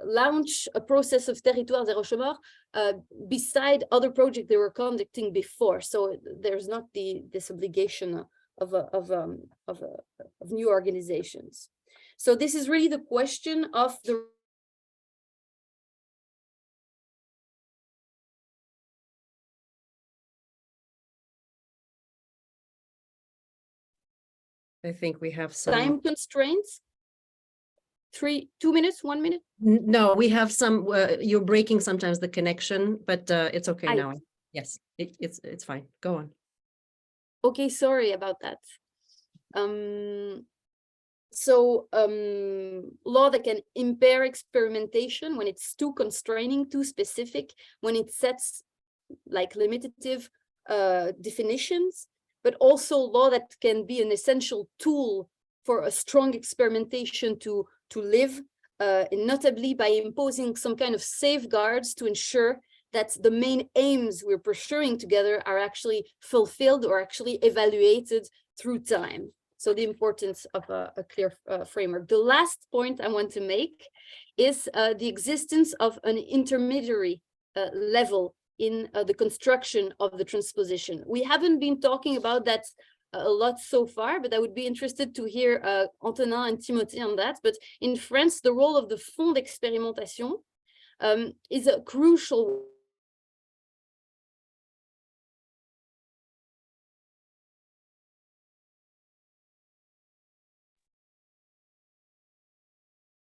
launch a process of Territoires, Zéro, Chômeurs beside other projects they were conducting before. So there's not this obligation of new organizations. So this is really the question of the I think we have some time constraints. 2 minutes, 1 minute? No, we have some, you're breaking sometimes the connection, but it's okay now. Yes, it's fine. Go on. Okay, sorry about that. Law that can impair experimentation when it's too constraining, too specific, when it sets like limitative definitions, but also law that can be an essential tool for a strong experimentation to live, and notably by imposing some kind of safeguards to ensure that the main aims we're pursuing together are actually fulfilled or actually evaluated through time. So the importance of a clear framework. The last point I want to make is the existence of an intermediary level in the construction of the transposition. We haven't been talking about that a lot so far, but I would be interested to hear Antonin and Timothée on that. But in France, the role of the Fonds d'Expérimentation is a crucial.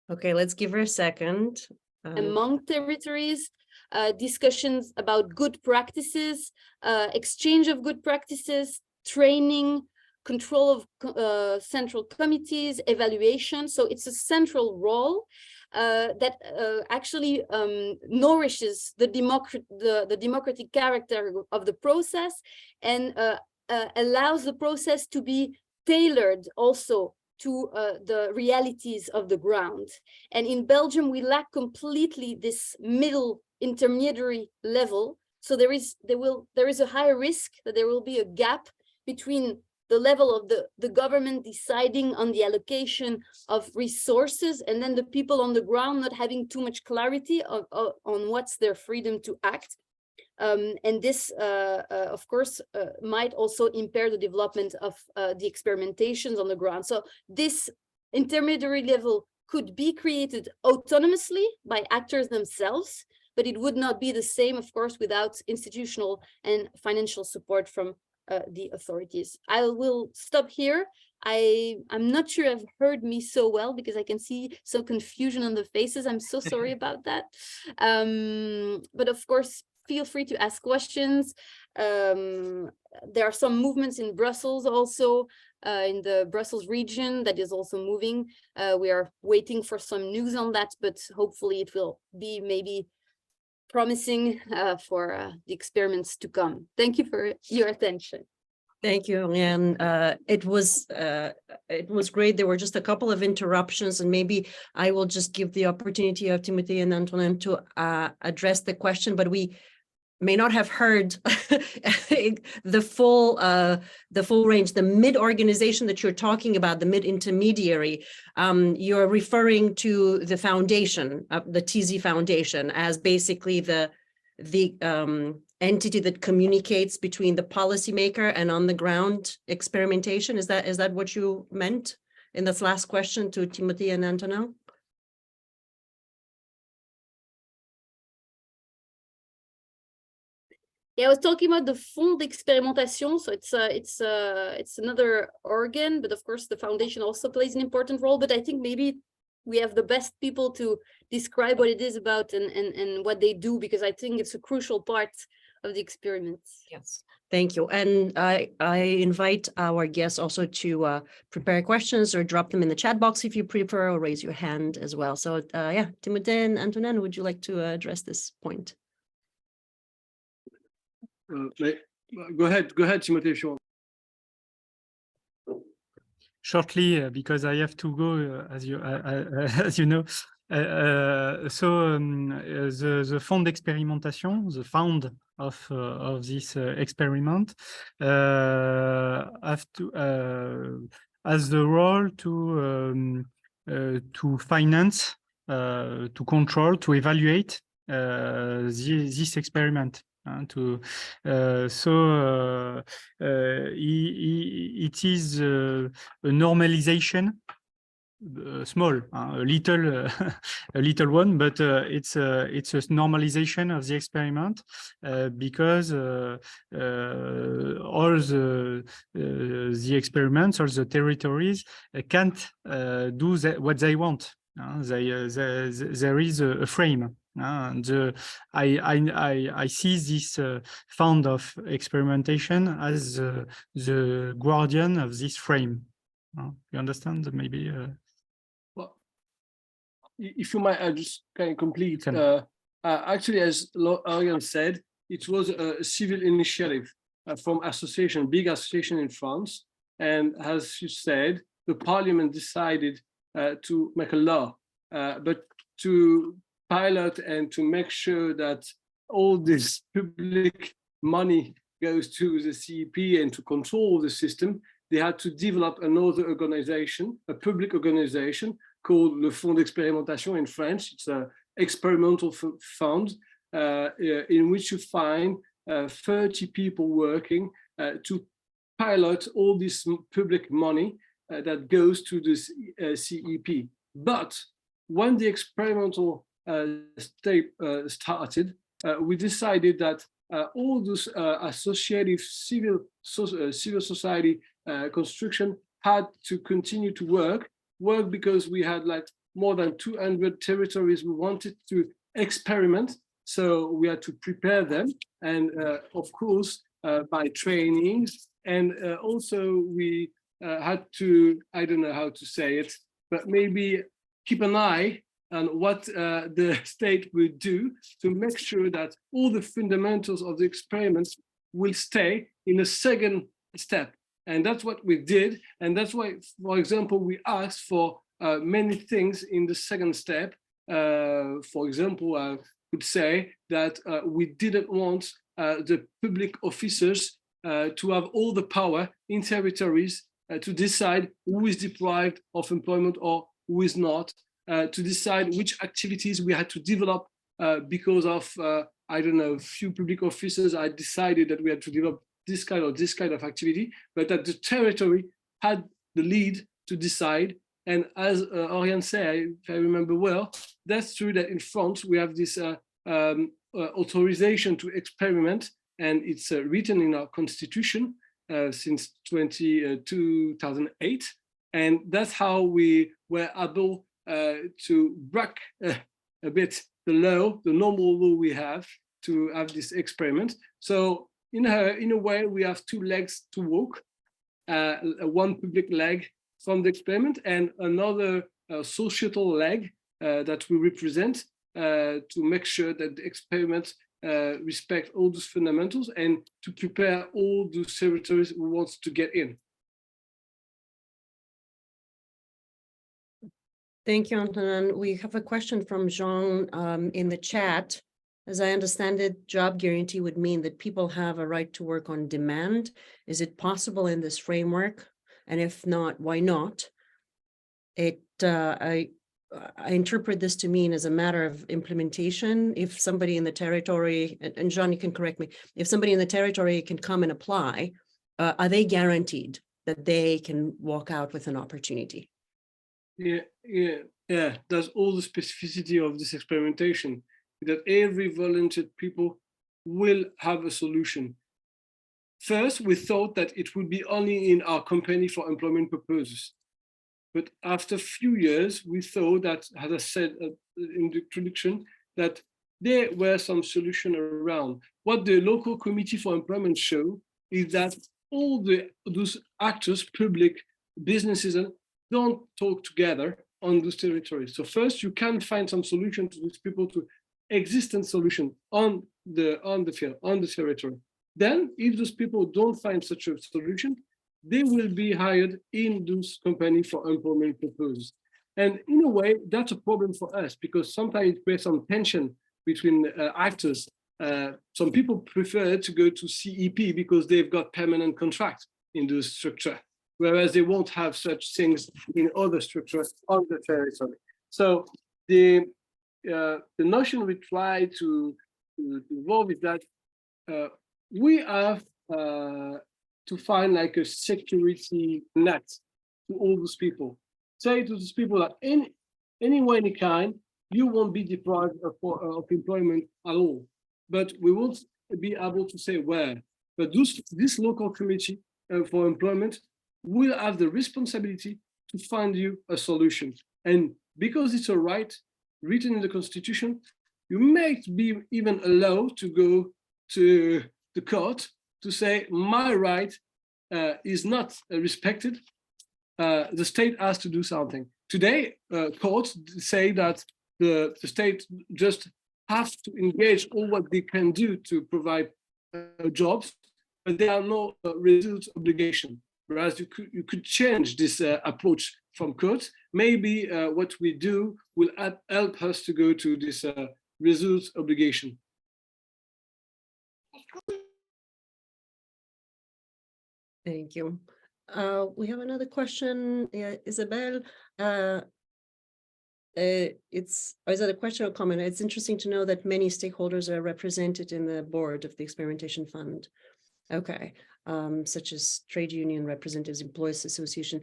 Okay, let's give her a second. Among territories, discussions about good practices, exchange of good practices, training, control of central committees, evaluation. So it's a central role that actually nourishes the democratic character of the process and allows the process to be tailored also to the realities of the ground. And in Belgium, we lack completely this middle intermediary level. So there is a higher risk that there will be a gap between the level of the government deciding on the allocation of resources and then the people on the ground not having too much clarity on what's their freedom to act. And this, of course, might also impair the development of the experimentations on the ground. So this intermediary level could be created autonomously by actors themselves, but it would not be the same, of course, without institutional and financial support from the authorities. I will stop here. I'm not sure I've heard me so well because I can see some confusion on the faces. I'm so sorry about that. But of course, feel free to ask questions. There are some movements in Brussels also, in the Brussels region that is also moving. We are waiting for some news on that, but hopefully it will be maybe promising for the experiments to come. Thank you for your attention. Thank you, Auriane. It was great. There were just a couple of interruptions, and maybe I will just give the opportunity of Timothée and Antonin to address the question, but we may not have heard the full range. The mid-organization that you're talking about, the mid-intermediary, you're referring to the foundation, the TZ Foundation, as basically the entity that communicates between the policymaker and on the ground experimentation. Is that what you meant in this last question to Timothée and Antonin? Yeah, I was talking about the Fonds d'Expérimentation, so it's another organ, but of course the foundation also plays an important role. But I think maybe we have the best people to describe what it is about and what they do, because I think it's a crucial part of the experiments. Yes, thank you. And I invite our guests also to prepare questions or drop them in the chat box if you prefer, or raise your hand as well. So yeah, Timothée and Antonin, would you like to address this point? Go ahead, Timothée, if you want. Shortly, because I have to go, as you know. The fond d'expérimentation, the found of this experiment, have to has the role to finance, to control, to evaluate this experiment. It is a normalization, small, a little, a little one, but it's a normalization of the experiment because all the experiments or the territories can't do what they want. There is a frame. And I see this fund of experimentation as the guardian of this frame. You understand? Maybe. Well, if you might, I just kind of complete. Actually, as Orian said, it was a civil initiative from association, big association in France, and as you said, the parliament decided to make a law, but to pilot and to make sure that all this public money goes to the CEP and to control the system, they had to develop another organization, a public organization called Le Fonds d'Expérimentation in French. It's an experimental fund in which you find 30 people working to pilot all this public money that goes to the CEP. But when the experimental state started, we decided that all those associative civil society construction had to continue to work because we had like more than 200 territories we wanted to experiment. So we had to prepare them, and of course by trainings, and also we had to, I don't know how to say it, but maybe keep an eye on what the state will do to make sure that all the fundamentals of the experiments will stay in a second step. And that's what we did. And that's why, for example, we asked for many things in the second step. For example, I could say that we didn't want the public officers to have all the power in territories to decide who is deprived of employment or who is not, to decide which activities we had to develop because of, I don't know, few public officers. I decided that we had to develop this kind of activity, but that the territory had the lead to decide. And as Oriane said, if I remember well, that's true that in France we have this authorization to experiment, and it's written in our constitution since 2008. And that's how we were able to break a bit the law, the normal law we have to have this experiment. So in a way, we have two legs to walk, one public leg from the experiment and another societal leg that we represent to make sure that the experiment respect all those fundamentals and to prepare all those territories who wants to get in. Thank you, Antonin. We have a question from Jean in the chat. As I understand it, job guarantee would mean that people have a right to work on demand. Is it possible in this framework? And if not, why not? I interpret this to mean as a matter of implementation. If somebody in the territory, and Jean, you can correct me, if somebody in the territory can come and apply, are they guaranteed that they can walk out with an opportunity? Yeah. That's all the specificity of this experimentation, that every volunteer people will have a solution. First, we thought that it would be only in our company for employment purposes. But after a few years, we thought that, as I said in the introduction, that there were some solutions around. What the local committee for employment show is that all those actors, public, businesses, don't talk together on those territories. So first, you can find some solution to these people, to existing solution on the field, on the territory. Then, if those people don't find such a solution, they will be hired in those companies for employment purposes. And in a way, that's a problem for us, because sometimes it creates some tension between actors. Some people prefer to go to CEP because they've got permanent contracts in the structure, whereas they won't have such things in other structures on the territory. So the notion we try to evolve is that we have to find like a security net to all those people. Say to those people that any way, any kind, you won't be deprived of employment at all. But we won't be able to say where. But this local committee for employment will have the responsibility to find you a solution. And because it's a right written in the Constitution, you may be even allowed to go to the court to say, my right is not respected. The state has to do something. Today, courts say that the state just have to engage all what they can do to provide jobs, but there are no results obligation. Whereas you could change this approach from courts. Maybe what we do will help us to go to this results obligation. Thank you. We have another question, Isabelle. Is that a question or comment? It's interesting to know that many stakeholders are represented in the board of the Experimentation Fund. Okay, such as trade union representatives, employees association.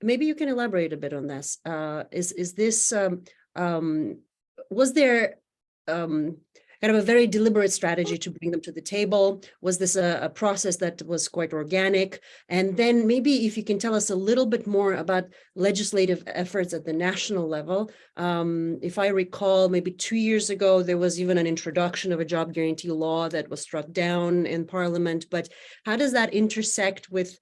Maybe you can elaborate a bit on this. Is this, was there kind of a very deliberate strategy to bring them to the table? Was this a process that was quite organic? And then maybe if you can tell us a little bit more about legislative efforts at the national level. If I recall, maybe 2 years ago, there was even an introduction of a job guarantee law that was struck down in Parliament. But how does that intersect with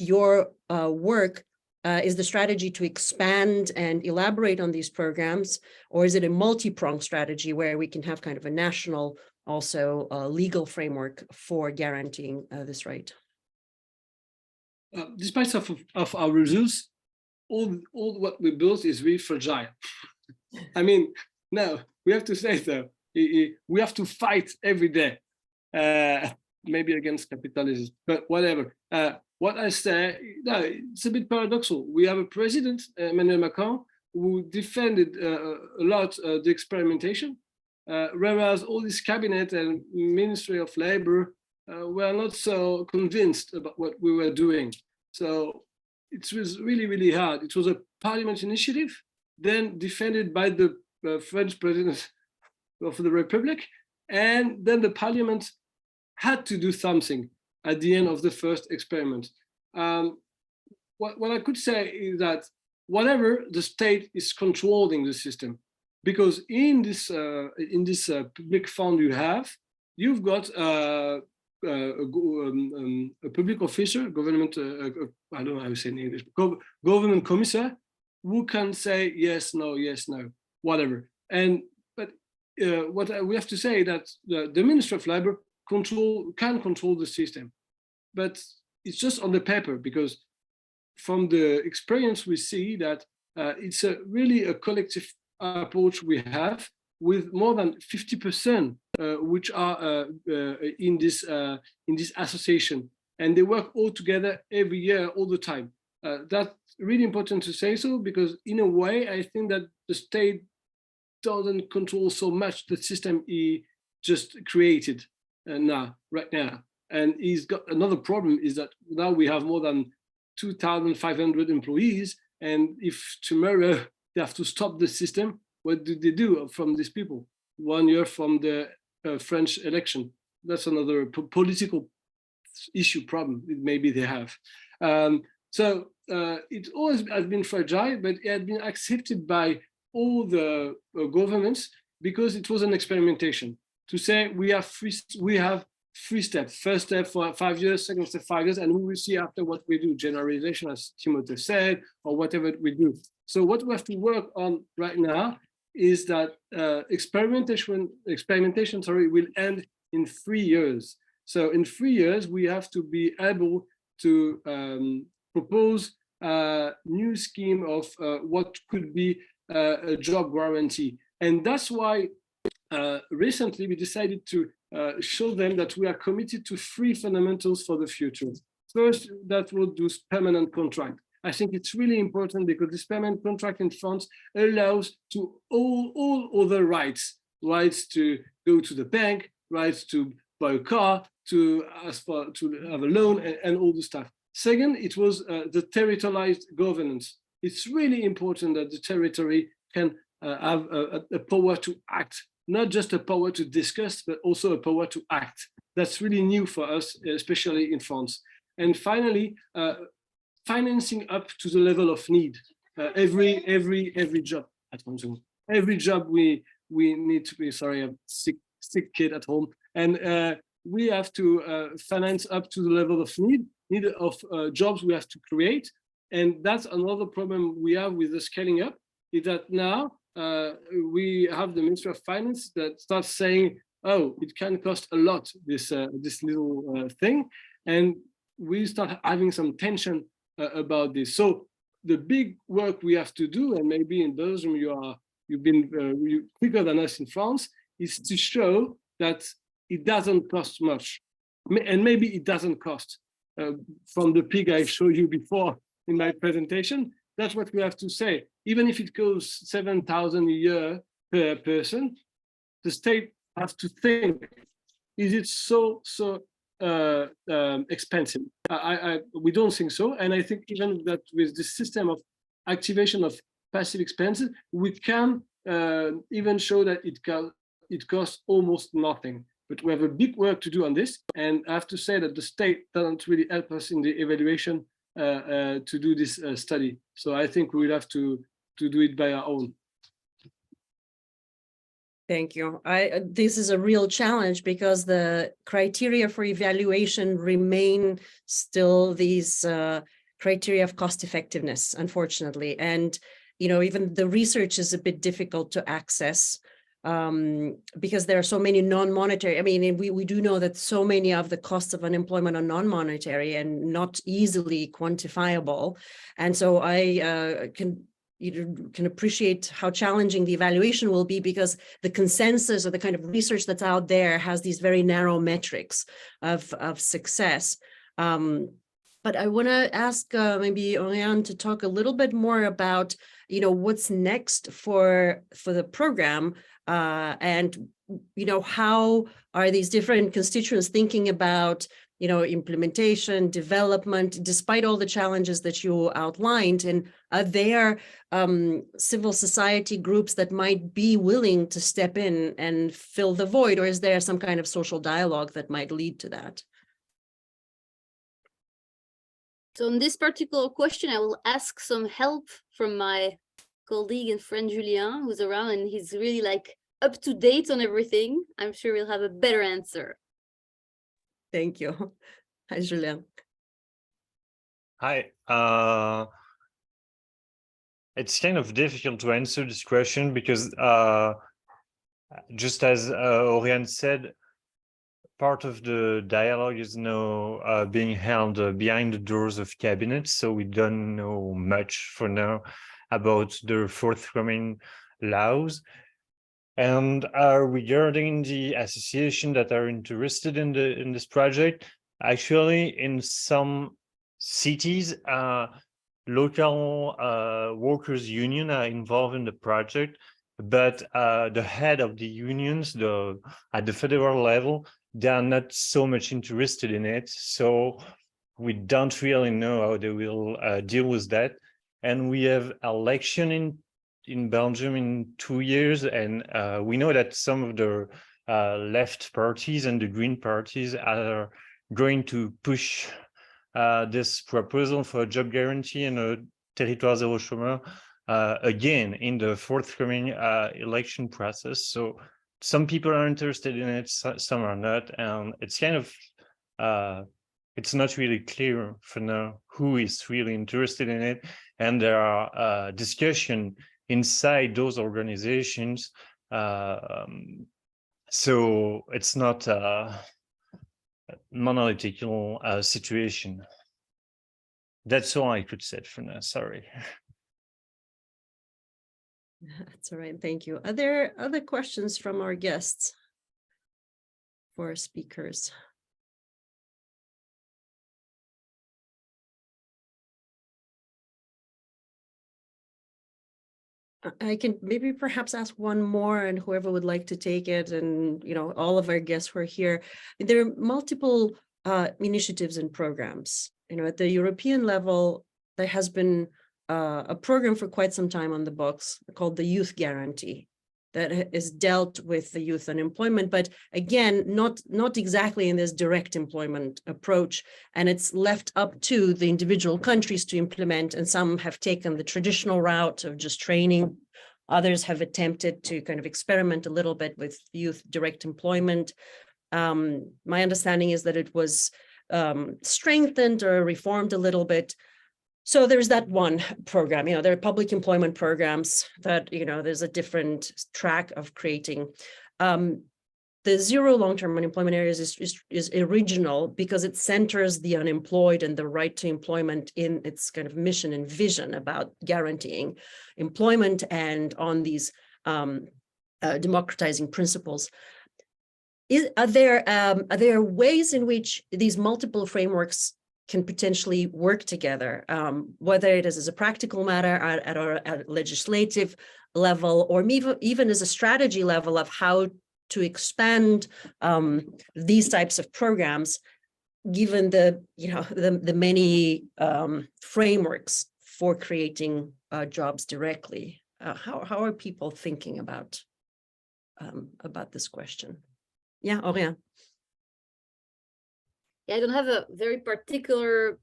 your work? Is the strategy to expand and elaborate on these programs, or is it a multi-pronged strategy where we can have kind of a national, also legal framework for guaranteeing this right? Despite of our results, all what we built is really fragile. I mean, no, we have to say so. We have to fight every day, maybe against capitalism, but whatever. What I say, no, it's a bit paradoxical. We have a president, Emmanuel Macron, who defended a lot the experimentation, whereas all this cabinet and Ministry of Labor were not so convinced about what we were doing. So it was really, really hard. It was a parliament initiative, then defended by the French president of the Republic, and then the parliament had to do something at the end of the first experiment. What I could say is that whatever the state is controlling the system, because in this public fund you've got a public officer, government, I don't know how to say in English, government commissar, who can say yes, no, whatever. But what we have to say that the Minister of Labor can control the system, but it's just on the paper, because from the experience we see that it's really a collective approach we have, with more than 50% which are in this association, and they work all together every year, all the time. That's really important to say so, because in a way I think that the state doesn't control so much the system he just created right now. And he's got another problem, is that now we have more than 2,500 employees, and if tomorrow they have to stop the system, what do they do from these people? 1 year from the French election, that's another political issue problem maybe they have. So it always has been fragile, but it had been accepted by all the governments because it was an experimentation to say we have three steps. First step for 5 years, second step 5 years, and we will see after what we do, generalization, as Timothée said, or whatever we do. So what we have to work on right now is that experimentation will end in 3 years. So in 3 years, we have to be able to propose a new scheme of what could be a job guarantee. And that's why recently we decided to show them that we are committed to 3 fundamentals for the future. First, that would do permanent contract. I think it's really important because this permanent contract in France allows to all other rights to go to the bank, rights to buy a car, to ask to have a loan, and all the stuff. Second, it was the territorialized governance. It's really important that the territory can have a power to act, not just a power to discuss, but also a power to act. That's really new for us, especially in France. And finally, financing up to the level of need. Every job at home. Every job we need to be, sorry, a sick kid at home, and we have to finance up to the level of need of jobs we have to create. And that's another problem we have with the scaling up, is that now we have the Ministry of Finance that starts saying, oh, it can cost a lot, this little thing. And we start having some tension about this. So the big work we have to do, and maybe in Belgium you've been quicker than us in France, is to show that it doesn't cost much. And maybe it doesn't cost. From the pig I showed you before in my presentation, that's what we have to say. Even if it costs 7,000 a year per person, the state has to think, is it so expensive? We don't think so. And I think even that with this system of activation of passive expenses, we can even show that it costs almost nothing. But we have a big work to do on this. And I have to say that the state doesn't really help us in the evaluation to do this study. So I think we will have to do it by our own. Thank you. This is a real challenge because the criteria for evaluation remain still these criteria of cost effectiveness, unfortunately. And, you know, even the research is a bit difficult to access because there are so many non-monetary. I mean, we do know that so many of the costs of unemployment are non-monetary and not easily quantifiable. And so I can appreciate how challenging the evaluation will be, because the consensus or the kind of research that's out there has these very narrow metrics of success. But I want to ask maybe Oriane to talk a little bit more about, you know, what's next for the program, and, you know, how are these different constituents thinking about, you know, implementation, development, despite all the challenges that you outlined, and are there civil society groups that might be willing to step in and fill the void, or is there some kind of social dialogue that might lead to that? So on this particular question, I will ask some help from my colleague and friend Julien, who's around, and he's really like up to date on everything. I'm sure we'll have a better answer. Thank you. Hi, Julien. Hi. It's kind of difficult to answer this question because just as Oriane said, part of the dialogue is now being held behind the doors of cabinets, so we don't know much for now about the forthcoming laws. And regarding the association that are interested in this project, actually in some cities, local workers' union are involved in the project, but the head of the unions, at the federal level, they are not so much interested in it. So we don't really know how they will deal with that. And we have election in Belgium in 2 years, and we know that some of the left parties and the green parties are going to push this proposal for a job guarantee and a Territoires Zéro Chômeurs again in the forthcoming election process. So some people are interested in it, some are not, and it's kind of it's not really clear for now who is really interested in it, and there are discussion inside those organizations. So it's not a monolithic situation. That's all I could say for now. Sorry. That's all right. Thank you. Are there other questions from our guests for our speakers? I can maybe perhaps ask one more, and whoever would like to take it, and all of our guests who are here. There are multiple initiatives and programs. At the European level, there has been a program for quite some time on the books called the Youth Guarantee that is dealt with the youth unemployment, but again, not exactly in this direct employment approach. And it's left up to the individual countries to implement. And some have taken the traditional route of just training. Others have attempted to kind of experiment a little bit with youth direct employment. My understanding is that it was strengthened or reformed a little bit. So there's that one program, there are public employment programs that, there's a different track of creating. The Zero long-term unemployment areas is original because it centers the unemployed and the right to employment in its kind of mission and vision about guaranteeing employment and on these democratizing principles. Are there ways in which these multiple frameworks can potentially work together, whether it is as a practical matter at a legislative level, or even as a strategy level of how to expand these types of programs, given the many frameworks for creating jobs directly? How are people thinking about this question? Yeah, Auriane. I don't have a very particular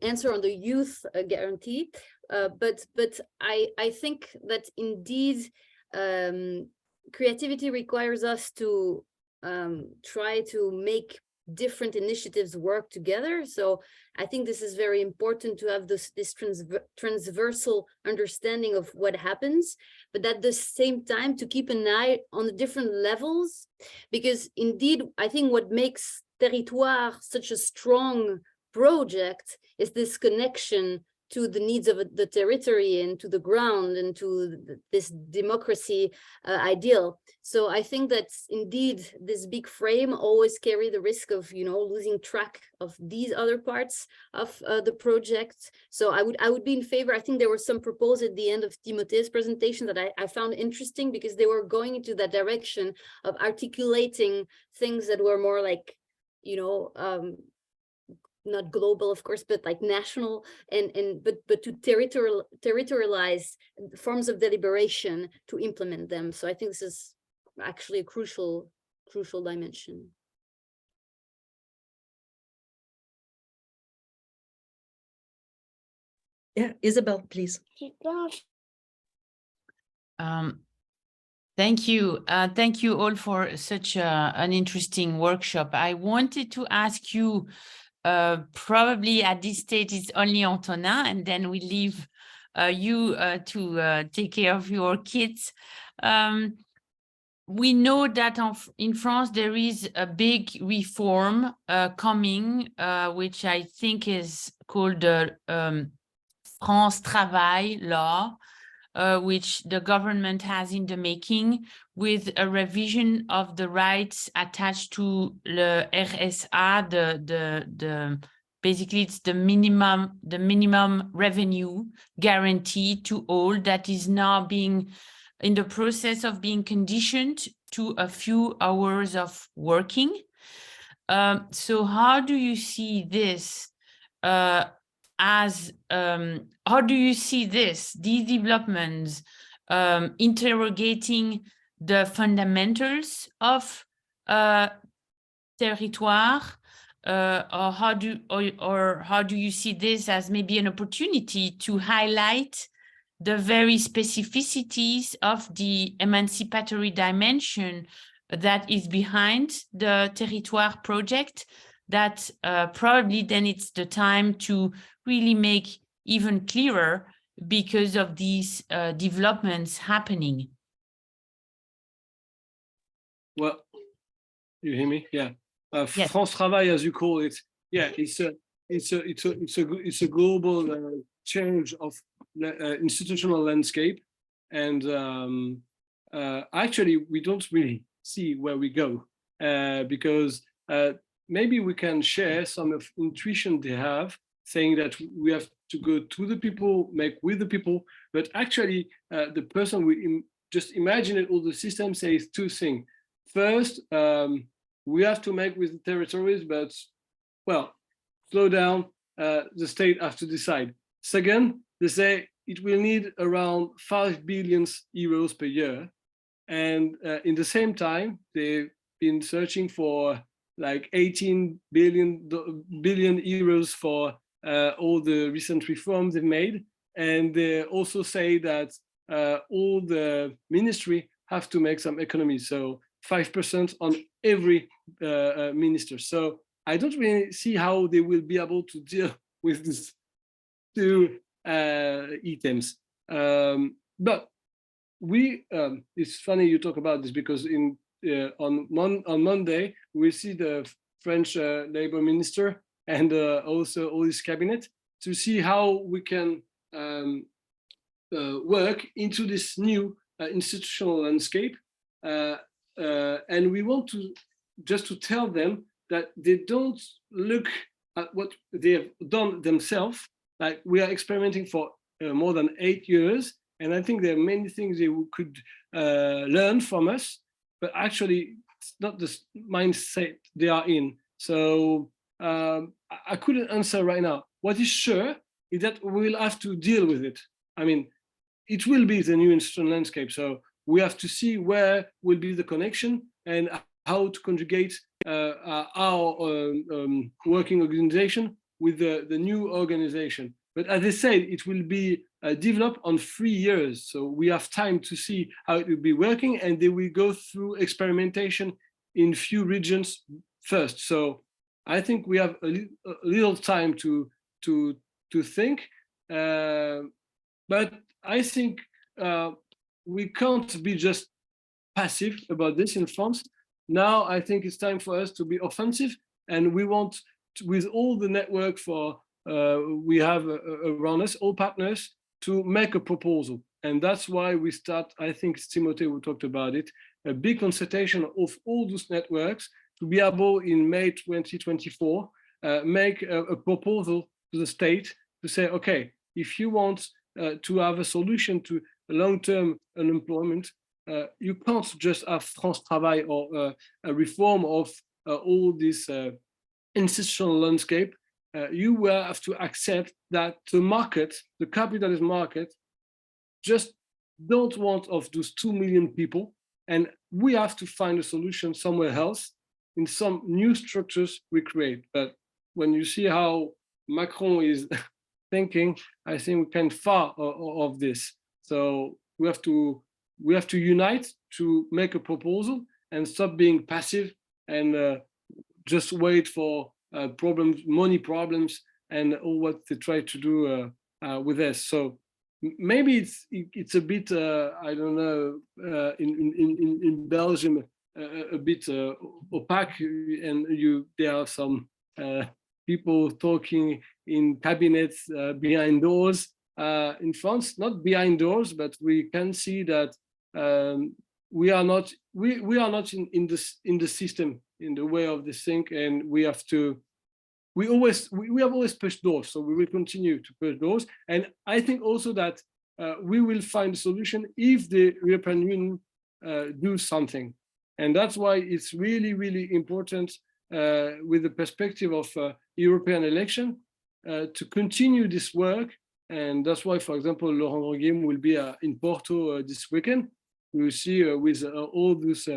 answer on the youth guarantee, but I think that indeed creativity requires us to try to make different initiatives work together. So I think this is very important to have this transversal understanding of what happens, but at the same time to keep an eye on the different levels, because indeed I think what makes Territoires such a strong project is this connection to the needs of the territory and to the ground and to this democracy ideal. So I think that indeed this big frame always carry the risk of losing track of these other parts of the project. So I would be in favor. I think there were some proposals at the end of Timothée's presentation that I found interesting, because they were going into that direction of articulating things that were more like not global, of course, but like national, but to territorialize forms of deliberation to implement them. So I think this is actually a crucial dimension. Yeah, Isabel, please. Thank you. Thank you all for such an interesting workshop. I wanted to ask you, probably at this stage it's only Antonin, and then we leave you to take care of your kids. We know that in France there is a big reform coming, which I think is called the France Travail law, which the government has in the making, with a revision of the rights attached to the RSA, basically it's the minimum revenue guarantee to all, that is now being in the process of being conditioned to a few hours of working. So how do you see this how do you see these developments interrogating the fundamentals of Territoire, or how do you see this as maybe an opportunity to highlight the very specificities of the emancipatory dimension that is behind the Territoire project, that probably then it's the time to really make even clearer because of these developments happening? Well, you hear me? Yeah. Yes. France Travail, as you call it, yeah, it's a global change of institutional landscape, and actually we don't really see where we go because maybe we can share some of intuition they have, saying that we have to go to the people, make with the people, but actually the person we just imagine it, all the system says two things. First, we have to make with the territories, but, well, slow down, the state has to decide. Second, they say it will need around 5 billion euros per year. And in the same time, they've been searching for like 18 billion euros for all the recent reforms they've made. And they also say that all the ministry have to make some economy. So 5% on every minister. So I don't really see how they will be able to deal with these two items. But we, it's funny you talk about this because on Monday, we see the French Labor Minister and also all his cabinet to see how we can work into this new institutional landscape. And we want to just to tell them that they don't look at what they have done themselves. Like we are experimenting for more than 8 years, and I think there are many things they could learn from us, but actually it's not the mindset they are in. So I couldn't answer right now. What is sure is that we will have to deal with it. I mean, it will be the new institutional landscape. So we have to see where will be the connection and how to conjugate our working organization with the new organization. But as I said, it will be developed on 3 years. So we have time to see how it will be working, and they will go through experimentation in few regions first. So I think we have a little time to think. But I think we can't be just passive about this in France. Now I think it's time for us to be offensive, and we want to, with all the network for we have around us, all partners, to make a proposal. And that's why we start, I think Timothée who talked about it, a big consultation of all those networks to be able in May 2024, make a proposal to the state to say, okay, if you want to have a solution to long-term unemployment, you can't just have France Travail or a reform of all this institutional landscape. You will have to accept that the market, the capitalist market, just don't want of those 2 million people, and we have to find a solution somewhere else in some new structures we create. But when you see how Macron is thinking, I think we can far of this. So we have to unite to make a proposal and stop being passive and just wait for problems, money problems, and all what they try to do with us. So maybe it's a bit I don't know, in Belgium a bit opaque, and there are some people talking in cabinets behind doors. In France, not behind doors, but we can see that we are not in the system, in the way of this thing, and we have always pushed doors, so we will continue to push doors. And I think also that we will find a solution if the European Union do something. And that's why it's really, really important with the perspective of European election to continue this work. And that's why, for example, Laurent Guillaume will be in Porto this weekend. We will see with all those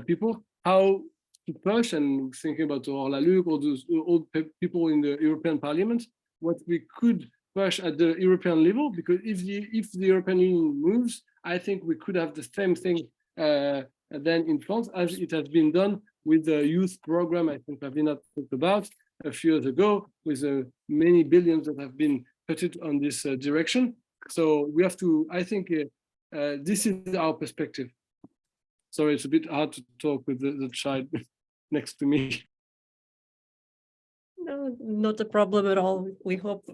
people how to push, and thinking about Laluc or those old people in the European Parliament, what we could push at the European level, because if the European Union moves, I think we could have the same thing then in France as it has been done with the youth program. I think Pavlina talked about a few years ago, with many billions that have been put it on this direction. So we have to, I think this is our perspective. Sorry, it's a bit hard to talk with the child next to me. No, not a problem at all. We hope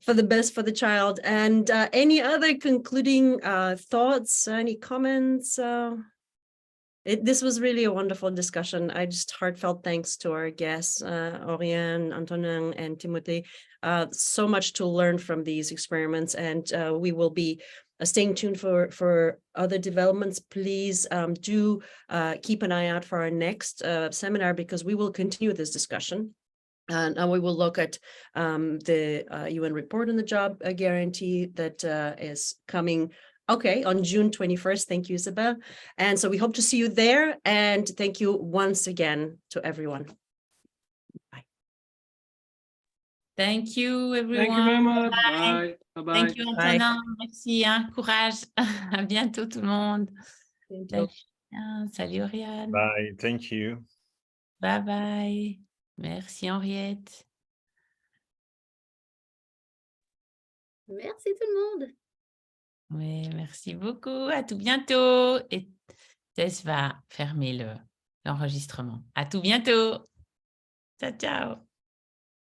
for the best for the child. And any other concluding thoughts, any comments? This was really a wonderful discussion. I just heartfelt thanks to our guests, Oriane, Antonin, and Timothée. So much to learn from these experiments, and we will be staying tuned for other developments. Please do keep an eye out for our next seminar, because we will continue this discussion. And we will look at the UN report on the job guarantee that is coming, on June 21st. Thank you, Isabel. And so we hope to see you there. And thank you once again to everyone. Bye. Thank you, everyone. Thank you very much. Bye. Bye-bye. Thank you, Antonin. Merci, hein. Courage. À bientôt, tout le monde. Salut, Oriane. Bye. Thank you. Bye bye. Merci, Henriette. Merci tout le monde. Oui, merci beaucoup. À tout bientôt. Et Tess va fermer l'enregistrement. À tout bientôt. Ciao, ciao.